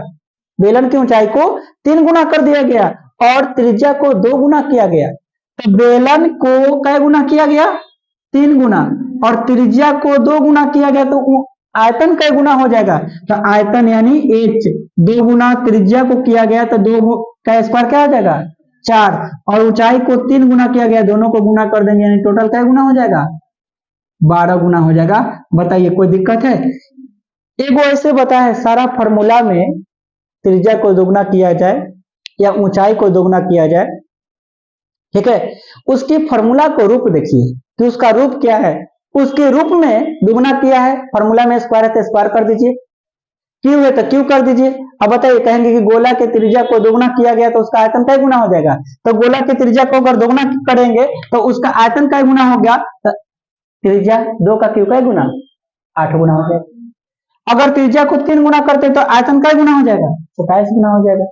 बेलन की ऊंचाई को 3 गुना कर दिया गया और त्रिज्या को 2 गुना किया गया, तो बेलन को कै गुना किया गया 3 गुना और त्रिज्या को 2 गुना किया गया, तो आयतन कई गुना हो जाएगा, तो आयतन यानी h 2 गुना त्रिज्या को किया गया तो 2 का स्क्वायर क्या हो जाएगा 4, और ऊंचाई को 3 गुना किया गया, दोनों को गुना कर देंगे यानी टोटल क्या गुना हो जाएगा 12 गुना हो जाएगा। बताइए कोई दिक्कत है? एक वो ऐसे बता है सारा फॉर्मूला में त्रिज्या को दोगुना किया जाए या ऊंचाई को दोगुना किया जाए, ठीक है, उसके फॉर्मूला को रूप देखिए कि उसका रूप क्या है, उसके रूप में दुगुना किया है, फॉर्मूला में स्क्वायर है तो स्क्वायर कर दीजिए, क्यू है तो क्यू कर दीजिए। अब बताइए कहेंगे कि गोला के त्रिज्या को दोगुना किया गया तो उसका आयतन कई गुना हो जाएगा, तो गोला के त्रिज्या को अगर दोगुना करेंगे तो उसका आयतन कई गुना हो गया, तो त्रिज्या 2 का क्यू कई गुना 8 गुना हो जाएगा। अगर त्रिज्या को 3 गुना करते तो आयतन कई गुना हो जाएगा 27 गुना हो जाएगा।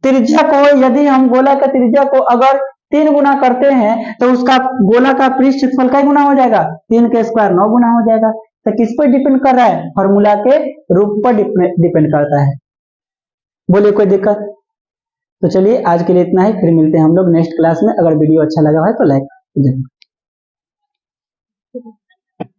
त्रिज्या को यदि हम गोला का त्रिज्या को अगर 3 गुना करते हैं तो उसका गोला का पृष्ठ क्षेत्रफल कई गुना हो जाएगा 3 के स्क्वायर 9 गुना हो जाएगा। तो किस पर डिपेंड कर रहा है? फॉर्मूला के रूप पर डिपेंड करता है। बोलिए कोई दिक्कत? तो चलिए आज के लिए इतना ही, फिर मिलते हैं हम लोग नेक्स्ट क्लास में। अगर वीडियो अच्छा लगा है तो लाइक कीजिए।